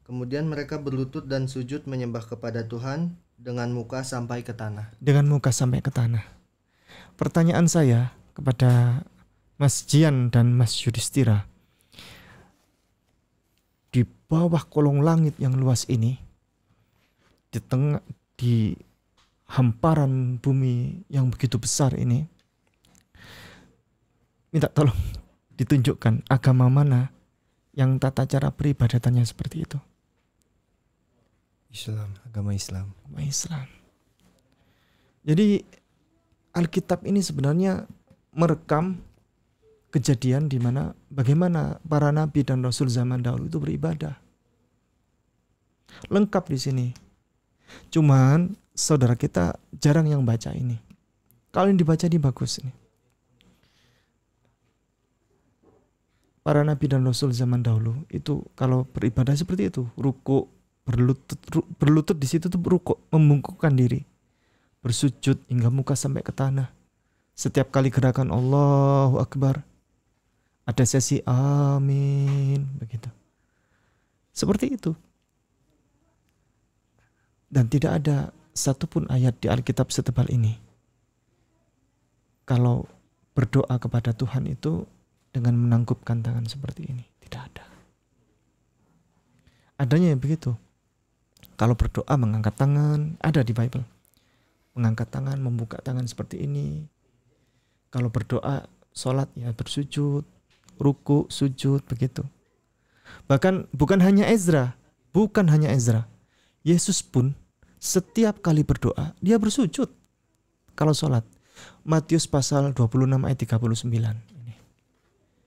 Kemudian mereka berlutut dan sujud menyembah kepada Tuhan dengan muka sampai ke tanah. Dengan muka sampai ke tanah. Pertanyaan saya kepada Mas Jian dan Mas Yudhistira, di bawah kolong langit yang luas ini, di hamparan bumi yang begitu besar ini, minta tolong ditunjukkan agama mana yang tata cara peribadatannya seperti itu. Agama Islam. Agama Islam. Jadi Alkitab ini sebenarnya merekam kejadian di mana bagaimana para nabi dan rasul zaman dahulu itu beribadah. Lengkap di sini. Cuman saudara kita jarang yang baca ini. Kalau yang dibaca ini bagus ini. Para nabi dan rasul zaman dahulu itu kalau beribadah seperti itu, ruku, berlutut di situ tuh ruku, membungkukkan diri, bersujud hingga muka sampai ke tanah. Setiap kali gerakan Allahu Akbar ada sesi amin begitu. Seperti itu. Dan tidak ada satupun ayat di Alkitab setebal ini kalau berdoa kepada Tuhan itu dengan menangkupkan tangan seperti ini. Tidak ada. Adanya yang begitu. Kalau berdoa mengangkat tangan, ada di Bible. Mengangkat tangan, membuka tangan seperti ini. Kalau berdoa, sholat ya bersujud, ruku, sujud, begitu. Bahkan bukan hanya Ezra. Yesus pun setiap kali berdoa, dia bersujud. Kalau sholat. Matius pasal 26 ayat 39. Ini.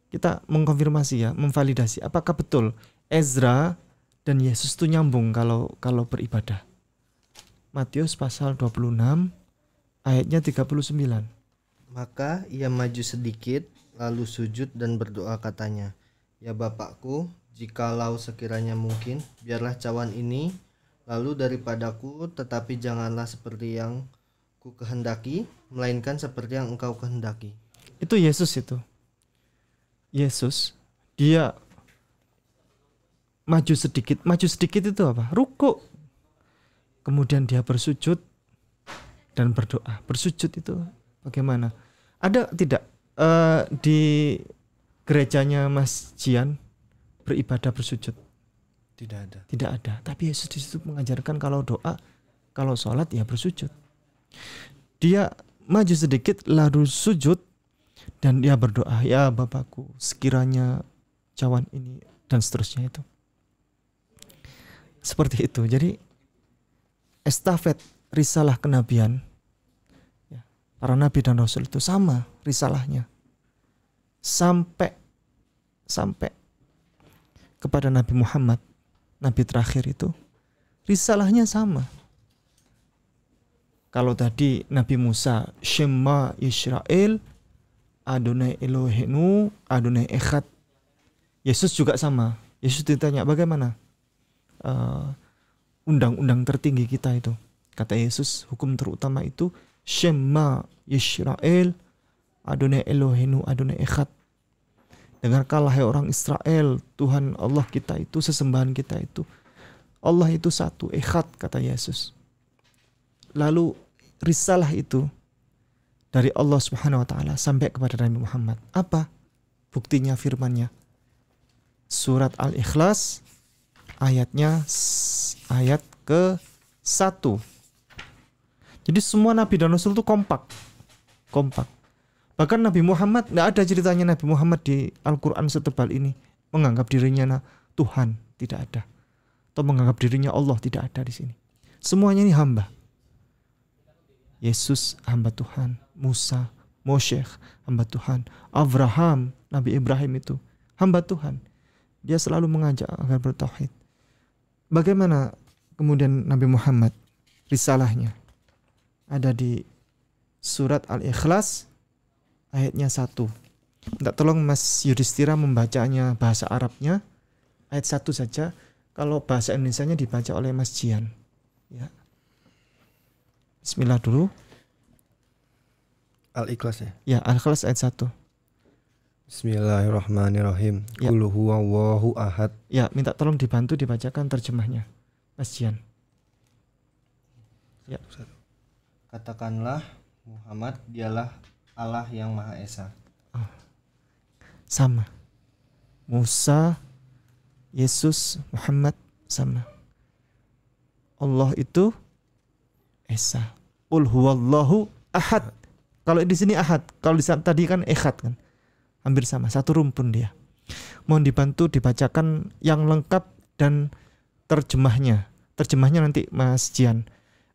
Kita mengkonfirmasi ya, memvalidasi apakah betul Ezra dan Yesus itu nyambung kalau beribadah. Matius pasal 26 ayatnya 39. Maka ia maju sedikit lalu sujud dan berdoa katanya, "Ya Bapakku, jikalau sekiranya mungkin, biarlah cawan ini lalu daripadaku, tetapi janganlah seperti yang ku kehendaki, melainkan seperti yang engkau kehendaki." Itu Yesus itu. Yesus dia maju sedikit itu apa? Ruku. Kemudian dia bersujud dan berdoa. Bersujud itu bagaimana? Ada tidak di gerejanya Mas Jian beribadah bersujud? Tidak ada. Tidak ada. Tapi Yesus di situ mengajarkan kalau doa, kalau sholat ya bersujud. Dia maju sedikit lalu sujud dan dia berdoa, "Ya Bapakku, sekiranya cawan ini," dan seterusnya itu. Seperti itu. Jadi estafet risalah kenabian ya, para nabi dan rasul itu sama risalahnya sampai kepada Nabi Muhammad, nabi terakhir itu risalahnya sama. Kalau tadi Nabi Musa Shema Yisrael Adonai Elohenu Adonai Echad, Yesus juga sama. Yesus ditanya bagaimana undang-undang tertinggi kita itu. Kata Yesus, hukum terutama itu Shema Yisrael Adonai Elohenu Adonai Echad. Dengarkanlah hai orang Israel, Tuhan Allah kita itu, sesembahan kita itu, Allah itu satu, Echad, kata Yesus. Lalu risalah itu dari Allah Subhanahu wa taala sampai kepada Nabi Muhammad. Apa buktinya? Firman-Nya. Surat Al-Ikhlas ayatnya ayat ke-1. Jadi semua nabi dan rasul itu kompak. Bahkan Nabi Muhammad, tidak ada ceritanya Nabi Muhammad di Al-Quran setebal ini menganggap dirinya Tuhan, tidak ada. Atau menganggap dirinya Allah, tidak ada di sini. Semuanya ini hamba. Yesus hamba Tuhan, Musa, Moshe hamba Tuhan, Abraham, Nabi Ibrahim itu hamba Tuhan. Dia selalu mengajak agar bertauhid. Bagaimana kemudian Nabi Muhammad risalahnya? Ada di surat Al-Ikhlas ayatnya 1. Minta tolong Mas Yudhistira membacanya bahasa Arabnya ayat 1 saja. Kalau bahasa Indonesianya dibaca oleh Mas Jian. Ya. Bismillah dulu. Al-Ikhlas ya? Ya, Al-Ikhlas ayat 1. Bismillahirrahmanirrahim. Ya. Qul huwallahu ahad. Ya, minta tolong dibantu dibacakan terjemahnya, Mas Jian. Ya. Katakanlah Muhammad dialah Allah yang Maha Esa. Sama. Musa, Yesus, Muhammad sama. Allah itu Esa. Qul huwallahu ahad. Kalau di sini ahad, kalau di tadi kan echad kan. Hampir sama, satu rumpun dia. Mohon dibantu dibacakan yang lengkap dan terjemahnya. Terjemahnya nanti Mas Jian.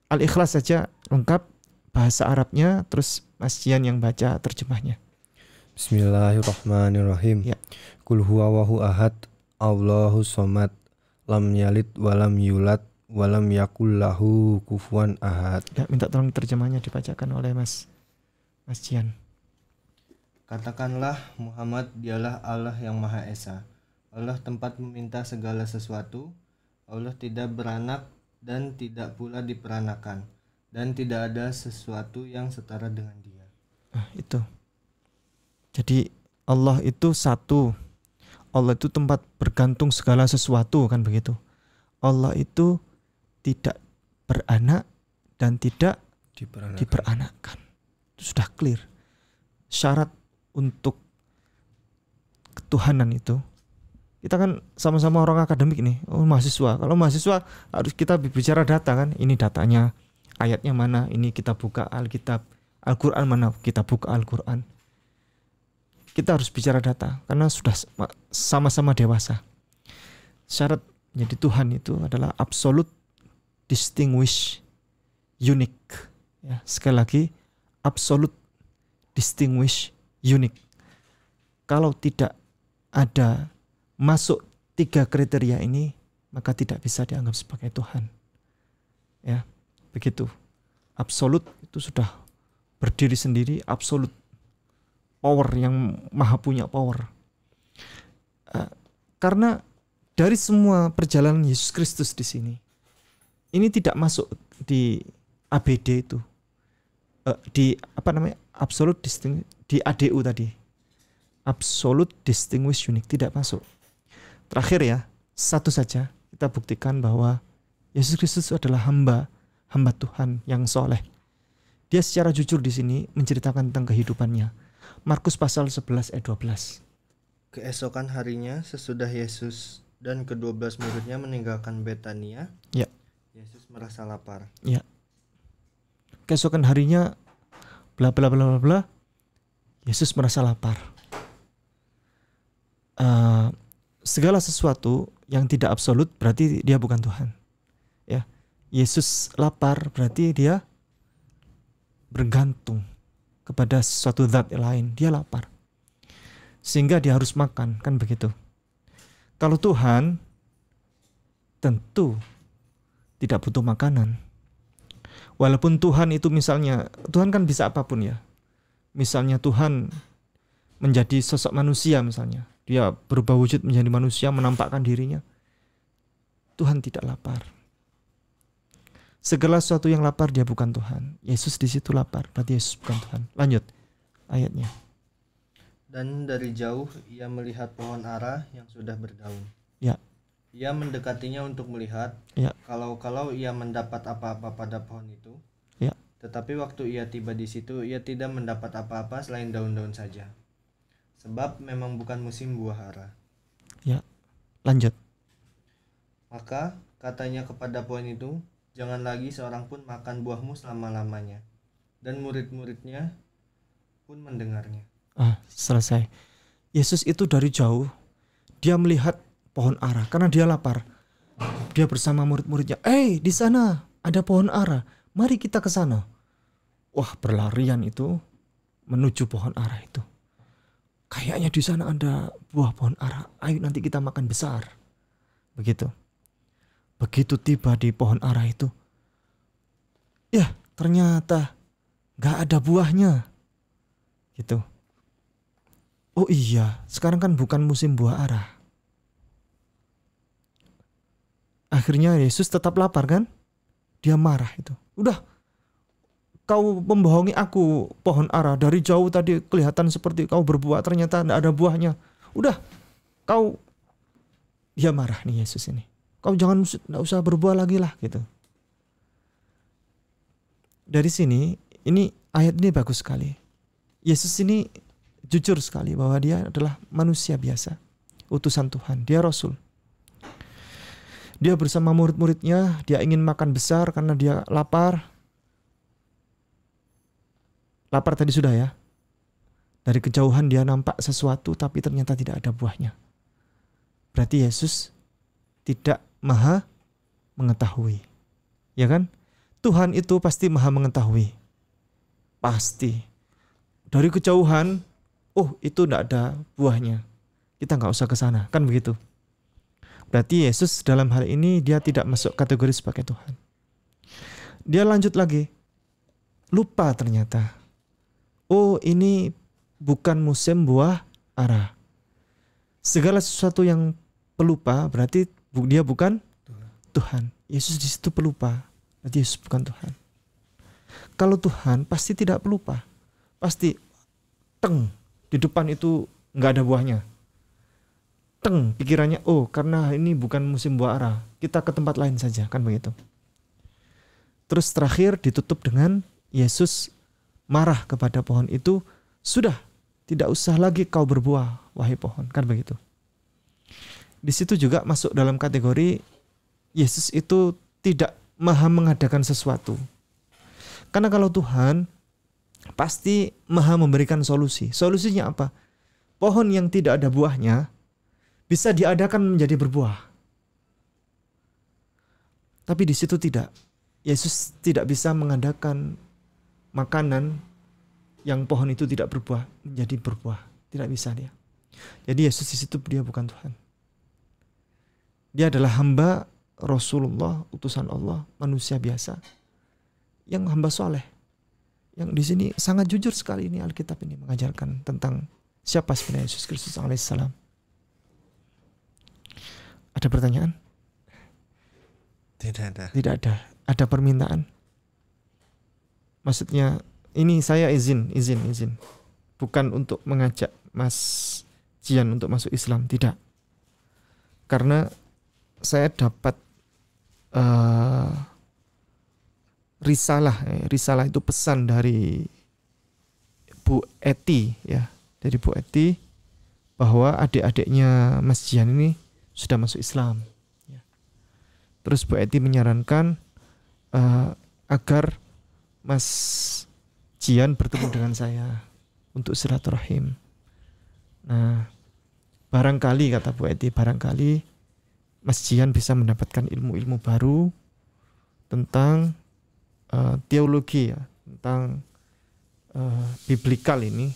Al-Ikhlas saja lengkap, bahasa Arabnya, terus Mas Jian yang baca terjemahnya. Bismillahirrahmanirrahim. Ya. Qul huwallahu ahad, Allahu somad, lam yalid walam yulad walam yakul lahu kufuwan ahad. Ya, minta tolong terjemahnya dibacakan oleh Mas Jian. Katakanlah Muhammad dialah Allah yang Maha Esa. Allah tempat meminta segala sesuatu. Allah tidak beranak dan tidak pula diperanakan, dan tidak ada sesuatu yang setara dengan Dia. Itu. Jadi Allah itu satu. Allah itu tempat bergantung segala sesuatu, kan begitu. Allah itu tidak beranak dan tidak diperanakkan. Itu sudah clear. Syarat untuk ketuhanan itu, kita kan sama-sama orang akademik nih, mahasiswa. Kalau mahasiswa harus kita bicara data kan, ini datanya, ayatnya mana, ini kita buka Alkitab, Al-Quran mana, kita buka Al-Quran. Kita harus bicara data karena sudah sama-sama dewasa. Syarat menjadi Tuhan itu adalah absolute, distinguish, unique. Ya, sekali lagi, absolute, distinguish, unique. Kalau tidak ada masuk 3 kriteria ini, maka tidak bisa dianggap sebagai Tuhan. Ya, begitu. Absolut itu sudah berdiri sendiri, absolut power, yang maha punya power. Karena dari semua perjalanan Yesus Kristus di sini, ini tidak masuk di ABD itu, di apa namanya, absolute distinct, di ADU tadi, absolute distinguished unique, tidak masuk. Terakhir ya, satu saja kita buktikan bahwa Yesus Kristus adalah hamba Tuhan yang soleh. Dia secara jujur di sini menceritakan tentang kehidupannya. Markus pasal 11 ayat 12. Keesokan harinya sesudah Yesus dan ke-12 muridnya meninggalkan Betania, Ya. Yesus merasa lapar. Ya. Keesokan harinya bla bla bla bla bla, Yesus merasa lapar. Segala sesuatu yang tidak absolut berarti dia bukan Tuhan. Ya. Yesus lapar berarti dia bergantung kepada sesuatu zat lain. Dia lapar sehingga dia harus makan, kan begitu. Kalau Tuhan tentu tidak butuh makanan. Walaupun Tuhan itu misalnya, Tuhan kan bisa apapun ya. Misalnya Tuhan menjadi sosok manusia misalnya, dia berubah wujud menjadi manusia, menampakkan dirinya. Tuhan tidak lapar. Segala sesuatu yang lapar dia bukan Tuhan. Yesus di situ lapar, berarti Yesus bukan Tuhan. Lanjut ayatnya. Dan dari jauh ia melihat pohon ara yang sudah berdaun. Ya. Ia mendekatinya untuk melihat, Ya. kalau ia mendapat apa-apa pada pohon itu. Ya. Tetapi waktu ia tiba di situ, ia tidak mendapat apa-apa selain daun-daun saja. Sebab memang bukan musim buah ara. Ya. Lanjut. Maka katanya kepada pohon itu, jangan lagi seorang pun makan buahmu selama-lamanya. Dan murid-muridnya pun mendengarnya. Selesai. Yesus itu dari jauh dia melihat pohon ara karena dia lapar. Dia bersama murid-muridnya, di sana ada pohon ara, mari kita ke sana. Wah, berlarian itu menuju pohon ara itu. Kayaknya di sana ada buah pohon ara. Ayo nanti kita makan besar. Begitu. Begitu tiba di pohon ara itu, ya ternyata gak ada buahnya. Gitu. Oh iya, sekarang kan bukan musim buah ara. Akhirnya Yesus tetap lapar kan? Dia marah itu. Udah, kau membohongi aku pohon ara, dari jauh tadi kelihatan seperti kau berbuah, ternyata tidak ada buahnya. Udah, dia marah nih Yesus ini. Kau tidak usah berbuah lagi lah gitu. Dari sini, ini ayat ini bagus sekali. Yesus ini jujur sekali bahwa dia adalah manusia biasa, utusan Tuhan, dia Rasul. Dia bersama murid-muridnya, dia ingin makan besar karena dia lapar. Lapar tadi sudah ya. Dari kejauhan dia nampak sesuatu tapi ternyata tidak ada buahnya. Berarti Yesus tidak maha mengetahui. Ya kan? Tuhan itu pasti maha mengetahui. Pasti. Dari kejauhan, oh itu tidak ada buahnya, kita nggak usah ke sana, kan begitu. Berarti Yesus dalam hal ini dia tidak masuk kategori sebagai Tuhan. Dia lanjut lagi, lupa ternyata. Oh ini bukan musim buah ara. Segala sesuatu yang pelupa berarti dia bukan Tuhan. Yesus di situ pelupa, berarti Yesus bukan Tuhan. Kalau Tuhan pasti tidak pelupa, pasti di depan itu nggak ada buahnya. Pikirannya, oh karena ini bukan musim buah ara, kita ke tempat lain saja, kan begitu. Terus terakhir ditutup dengan Yesus marah kepada pohon itu, sudah tidak usah lagi kau berbuah wahai pohon, kan begitu. Di situ juga masuk dalam kategori Yesus itu tidak maha mengadakan sesuatu. Karena kalau Tuhan pasti maha memberikan solusi. Solusinya apa? Pohon yang tidak ada buahnya bisa diadakan menjadi berbuah. Tapi di situ tidak. Yesus tidak bisa mengadakan makanan yang pohon itu tidak berbuah menjadi berbuah. Tidak bisa dia. Jadi Yesus di situ dia bukan Tuhan. Dia adalah hamba Rasulullah, utusan Allah, manusia biasa, yang hamba soleh. Yang di sini sangat jujur sekali ini Alkitab ini mengajarkan tentang siapa sebenarnya Yesus Kristus alaihissalam. Ada pertanyaan? Tidak ada. Tidak ada. Ada permintaan? Maksudnya ini saya izin. Bukan untuk mengajak Mas Jian untuk masuk Islam, tidak. Karena saya dapat risalah itu pesan dari Bu Eti ya, dari Bu Eti bahwa adik-adiknya Mas Jian ini sudah masuk Islam ya. Terus Bu Eti menyarankan agar Mas Jian bertemu dengan saya untuk silaturahim. Nah, barangkali kata Bu Eti, barangkali Mas Jian bisa mendapatkan ilmu-ilmu baru tentang teologi ya, tentang biblikal ini,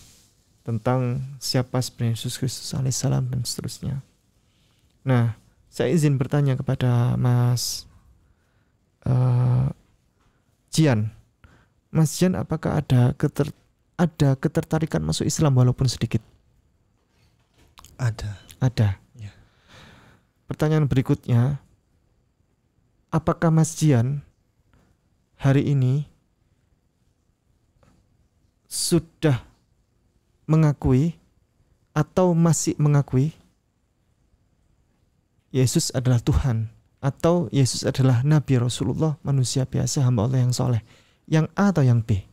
tentang siapa sebenarnya Yesus Kristus alaihissalam dan seterusnya. Nah, saya izin bertanya kepada Mas Jian. Mas Jian, apakah ada ketertarikan masuk Islam walaupun sedikit? Ada. Ya. Pertanyaan berikutnya, apakah Mas Jian hari ini sudah mengakui atau masih mengakui Yesus adalah Tuhan, atau Yesus adalah Nabi Rasulullah, manusia biasa, hamba Allah yang soleh? Yang A atau yang B?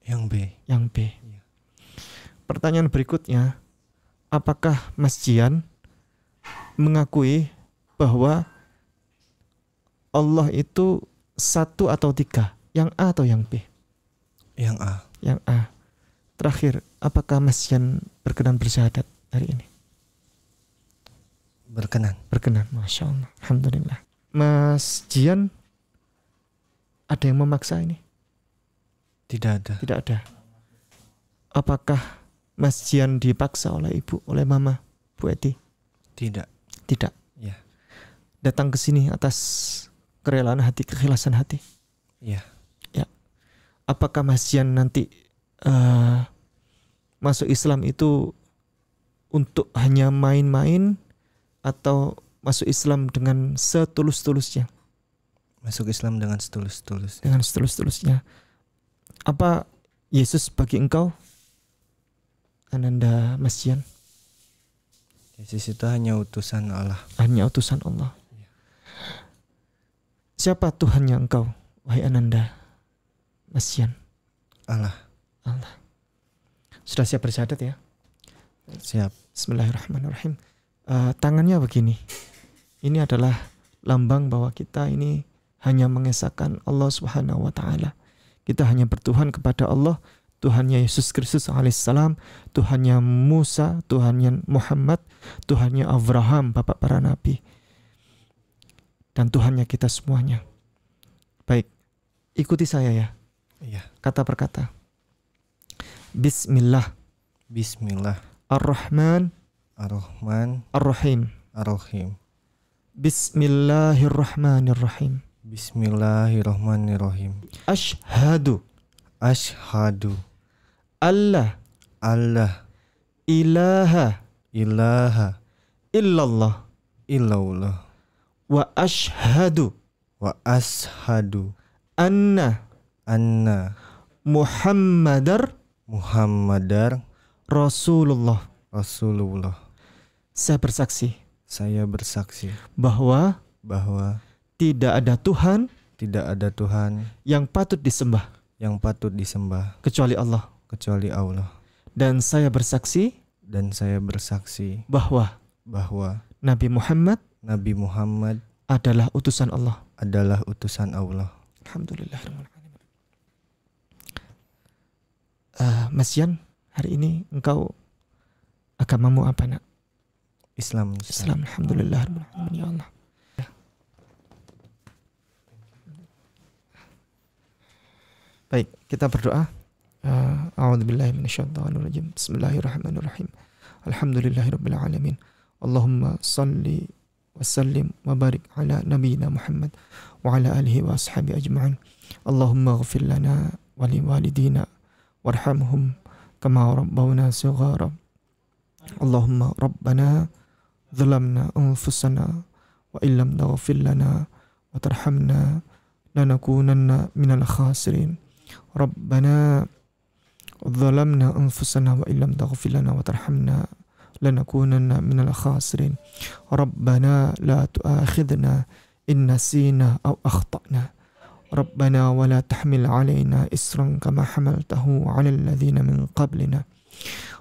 Yang B. Yang B. Ya. Pertanyaan berikutnya, apakah Mas Jian mengakui bahwa Allah itu satu atau tiga? Yang A atau yang B? Yang A. Yang A. Terakhir, apakah Mas Jian berkenan bersyahadat hari ini? Berkenan. Masya Allah, alhamdulillah. Mas Jian, ada yang memaksa ini? Tidak ada. Apakah Mas Jian dipaksa oleh ibu, oleh mama, Bu Eti? Tidak. Ya. Datang ke sini atas kerelaan hati, keikhlasan hati? Ya. Apakah Mas Jian nanti masuk Islam itu untuk hanya main-main, atau masuk Islam dengan setulus-tulusnya? Masuk Islam dengan setulus-tulusnya. Dengan setulus-tulusnya. Apa Yesus bagi engkau, Ananda Mas Jian? Yesus itu hanya utusan Allah. Hanya utusan Allah. Siapa Tuhannya engkau, wahai Ananda Mas Jian? Allah. Allah. Sudah siap bersyahadat ya? Siap. Bismillahirrahmanirrahim. Tangannya begini. Ini adalah lambang bahwa kita ini hanya mengesahkan Allah Subhanahu wa taala. Kita hanya bertuhan kepada Allah, Tuhannya Yesus Kristus alaihissalam, Tuhannya Musa, Tuhannya Muhammad, Tuhannya Abraham, bapak para nabi, dan Tuhannya kita semuanya. Baik, ikuti saya ya. Iya. Kata per kata. Bismillah. Bismillah. Ar-Rahman. Ar-Rahman. Ar-Rahim. Ar-Rahim. Bismillahirrahmanirrahim. Bismillahirrahmanirrahim. Ashhadu. Ashhadu. Allah. Allah. Ilaha. Ilaha. Illallah. Illallah. Wa ashhadu. Wa ashhadu. Anna. Anna. Muhammadar. Muhammadar. Rasulullah. Rasulullah. Saya bersaksi. Saya bersaksi. Bahwa. Tidak ada Tuhan. Yang patut disembah. Kecuali Allah. Dan saya bersaksi. Bahwa. Nabi Muhammad. Adalah utusan Allah. Alhamdulillahirrahmanirrahim. Mas Yan, hari ini engkau agamamu apa nak? Islam. Alhamdulillahirrahmanirrahim. Ya Allah. Baik, kita berdoa. A'udzubillahi minasyaitonirrajim. Bismillahirrahmanirrahim. Alhamdulillahirabbil alamin. Allahumma shalli wa sallim wa barik ala nabiyyina Muhammad wa ala alihi wa ashabi ajma'in. Allahumma ighfir lana wa liwalidina warhamhum kama rabbawna shighara. Allahumma rabbana zalamna anfusana wa illam taghfir lana wa tarhamna lanakunanna minal khasirin. Rabbana zalamna anfusana wa illam taghfir lana wa tarhamna lanakunanna minal khasirin. Rabbana la tu'akhidna in nasina aw akhtana. Rabbana wa la tahmil alaina isran kama hamaltahu ala alladhina min qablina.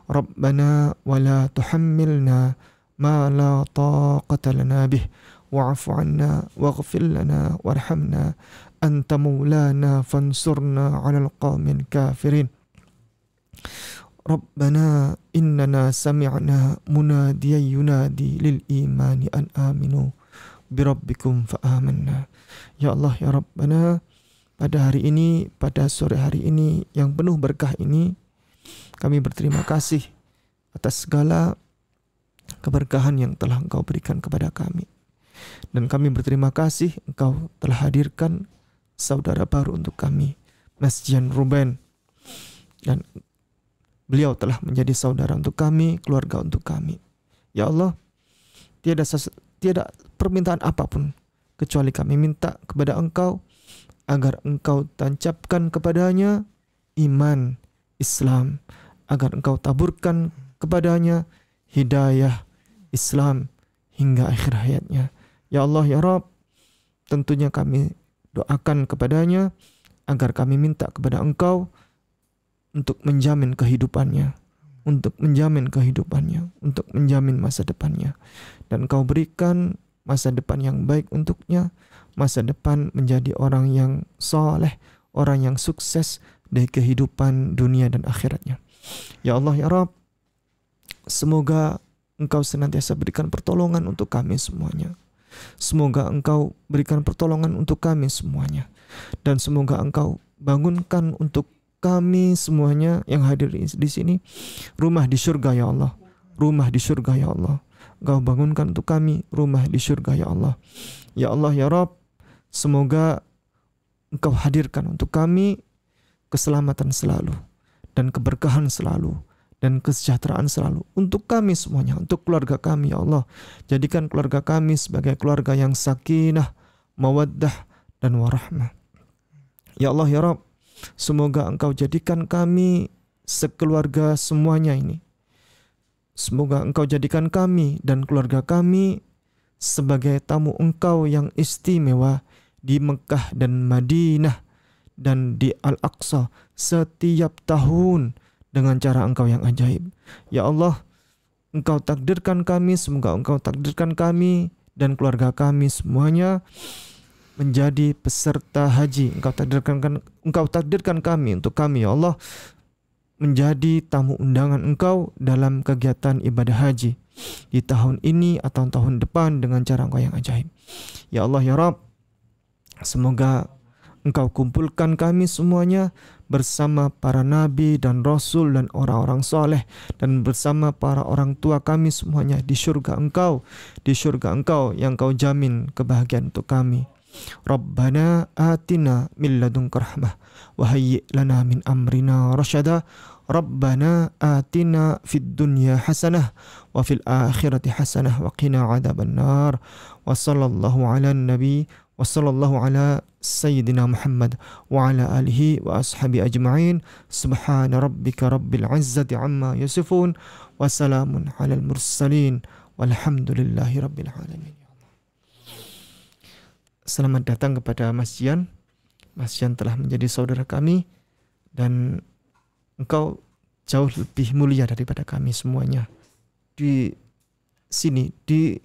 Rabbana wa la tuhammilna ma la taqata lana bih wa'fu 'anna waghfir lana warhamna anta maulana fansurna 'alal qaumil kafirin. Rabbana innana sami'na munadiyan yunadi lil imani an aminu birabbikum fa amanna. Ya Allah, ya Rabbana, pada hari ini, pada sore hari ini yang penuh berkah ini, kami berterima kasih atas segala keberkahan yang telah Engkau berikan kepada kami. Dan kami berterima kasih Engkau telah hadirkan saudara baru untuk kami, Mas Jian Ruben. Dan beliau telah menjadi saudara untuk kami, keluarga untuk kami. Ya Allah, tiada permintaan apapun kecuali kami minta kepada Engkau agar Engkau tancapkan kepadanya iman Islam, agar Engkau taburkan kepadanya hidayah Islam hingga akhir hayatnya. Ya Allah, ya Rabb, tentunya kami doakan kepadanya agar kami minta kepada Engkau untuk menjamin kehidupannya, untuk menjamin masa depannya. Dan Engkau berikan masa depan yang baik untuknya, masa depan menjadi orang yang saleh, orang yang sukses dari kehidupan dunia dan akhiratnya. Ya Allah, ya Rabb, semoga Engkau senantiasa berikan pertolongan untuk kami semuanya. Semoga Engkau berikan pertolongan untuk kami semuanya. Dan semoga Engkau bangunkan untuk kami semuanya yang hadir di sini rumah di surga, ya Allah. Rumah di surga, ya Allah. Engkau bangunkan untuk kami rumah di surga, ya Allah. Ya Allah, ya Rabb, semoga Engkau hadirkan untuk kami keselamatan selalu dan keberkahan selalu dan kesejahteraan selalu untuk kami semuanya, untuk keluarga kami, ya Allah. Jadikan keluarga kami sebagai keluarga yang sakinah, mawaddah, dan warahmah. Ya Allah, ya Rabb, Semoga Engkau jadikan kami sekeluarga semuanya ini. Semoga Engkau jadikan kami dan keluarga kami sebagai tamu Engkau yang istimewa di Mekah dan Madinah dan di Al-Aqsa setiap tahun dengan cara Engkau yang ajaib. Ya Allah, Engkau takdirkan kami, semoga Engkau takdirkan kami dan keluarga kami semuanya menjadi peserta haji. Engkau takdirkan kami untuk kami, ya Allah, menjadi tamu undangan Engkau dalam kegiatan ibadah haji di tahun ini atau tahun depan dengan cara Engkau yang ajaib. Ya Allah, ya Rabb, semoga Engkau kumpulkan kami semuanya bersama para nabi dan rasul dan orang-orang soleh, dan bersama para orang tua kami semuanya di syurga Engkau, yang Engkau jamin kebahagiaan untuk kami. Rabbana atina min ladunka rahmah wa hayyi' lana min amrina rasyada. Rabbana atina fid dunya hasanah wa fil akhirati hasanah wa qina adzabannar. Wa sallallahu ala nabi wa sallallahu ala sayyidina Muhammad wa ala alihi wa ashabi ajma'in. Subhana rabbika rabbil izzati amma yasifun wa salamun alal mursalin walhamdulillahi rabbil alamin. Selamat datang kepada Mas Jian. Mas Jian telah menjadi saudara kami dan engkau jauh lebih mulia daripada kami semuanya. Di sini, di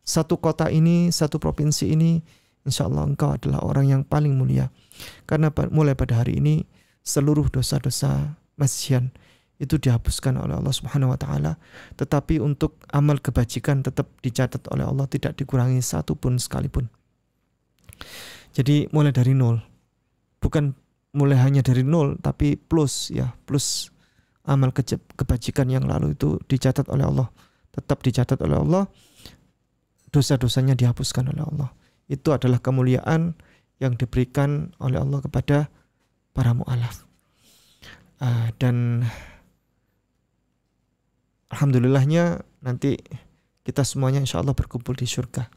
satu kota ini, satu provinsi ini, insya Allah engkau adalah orang yang paling mulia. Karena mulai pada hari ini seluruh dosa-dosa Mas Jian itu dihapuskan oleh Allah Subhanahu wa taala, tetapi untuk amal kebajikan tetap dicatat oleh Allah, tidak dikurangi satu pun sekalipun. Jadi mulai dari nol, bukan mulai hanya dari nol, tapi plus ya, plus amal kebajikan yang lalu itu dicatat oleh Allah, tetap dicatat oleh Allah, dosa-dosanya dihapuskan oleh Allah. Itu adalah kemuliaan yang diberikan oleh Allah kepada para mu'alaf. Dan alhamdulillahnya nanti kita semuanya insya Allah berkumpul di surga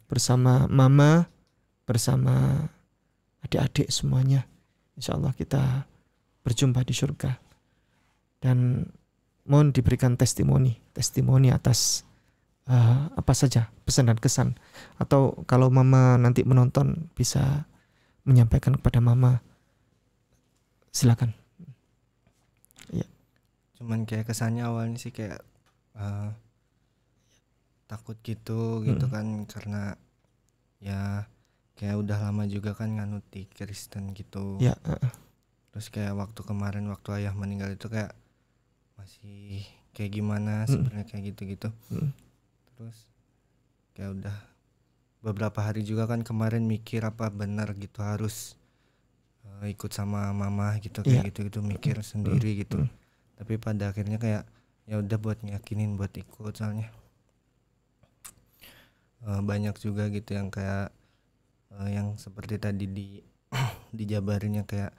bersama mama, bersama adik-adik semuanya. Insya Allah kita berjumpa di surga. Dan mohon diberikan testimoni atas apa saja pesan dan kesan. Atau kalau mama nanti menonton bisa menyampaikan kepada mama. Silakan. Ya. Cuman kayak kesannya awalnya sih kayak takut gitu kan, karena ya kayak udah lama juga kan nganut di Kristen gitu. Ya. Terus kayak waktu kemarin waktu ayah meninggal itu kayak masih kayak gimana sebenarnya kayak gitu-gitu. Terus kayak udah beberapa hari juga kan kemarin mikir apa benar gitu harus ikut sama mama gitu kayak gitu-gitu, mikir sendiri gitu. Tapi pada akhirnya kayak ya udah buat ngiyakinin buat ikut, soalnya banyak juga gitu yang kayak yang seperti tadi dijabarinnya kayak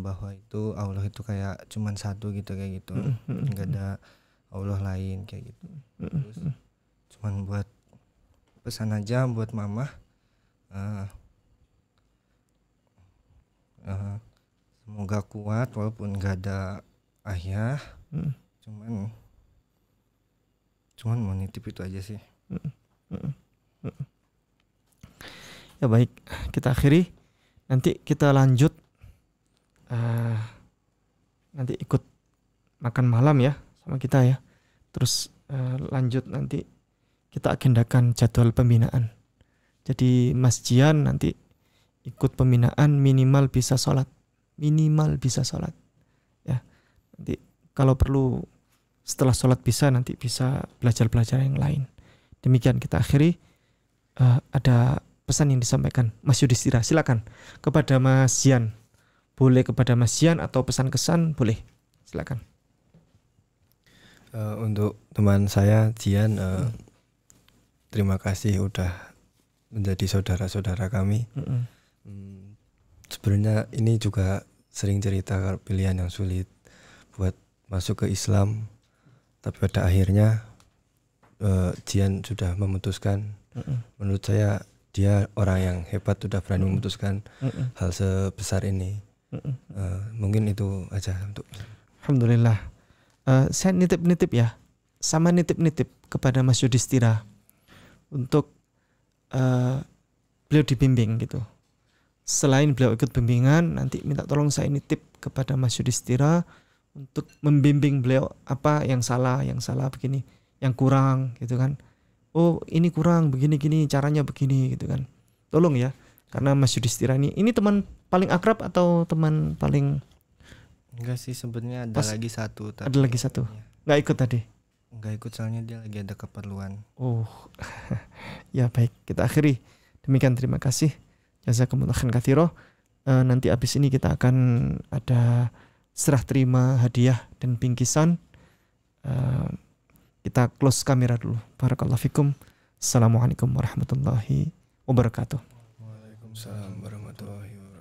bahwa itu Allah itu kayak cuman satu gitu kayak gitu, nggak ada Allah lain kayak gitu. Terus cuman buat pesan aja buat mama, semoga kuat walaupun nggak ada ayah. Cuman mau nitip itu aja sih. Ya baik, kita akhiri. Nanti kita lanjut, nanti ikut makan malam ya sama kita ya. Terus lanjut nanti kita agendakan jadwal pembinaan. Jadi Mas Jian nanti ikut pembinaan minimal bisa sholat ya. Nanti kalau perlu setelah sholat bisa, nanti bisa belajar yang lain. Demikian kita akhiri. Ada pesan yang disampaikan Mas Yudhistira, silakan kepada Mas Jian. Boleh kepada Mas Jian atau pesan kesan boleh, silakan. Untuk teman saya Jian, terima kasih udah menjadi saudara-saudara kami. Sebenarnya ini juga sering cerita pilihan yang sulit buat masuk ke Islam, tapi pada akhirnya Jian sudah memutuskan. Menurut saya dia orang yang hebat, sudah berani memutuskan hal sebesar ini. Mungkin itu aja untuk. Alhamdulillah. Saya nitip-nitip ya, sama nitip-nitip kepada Mas Yudhistira untuk beliau dibimbing gitu. Selain beliau ikut bimbingan, nanti minta tolong saya nitip kepada Mas Yudhistira untuk membimbing beliau apa yang salah begini, yang kurang gitu kan. Oh ini kurang begini gini, caranya begini gitu kan. Tolong ya, karena Mas Yudhistira ini teman paling akrab atau teman paling? Enggak sih, sebenarnya ada lagi satu. Ada lagi satu. Ya. Nggak ikut tadi? Nggak ikut soalnya dia lagi ada keperluan. Oh, ya baik, kita akhiri. Demikian, terima kasih. Jazakumullah khairan katsiran. Nanti abis ini kita akan ada serah terima hadiah dan bingkisan. Kita close kamera dulu. Barakallahu fikum. Assalamualaikum warahmatullahi wabarakatuh. Waalaikumsalam warahmatullahi wabarakatuh.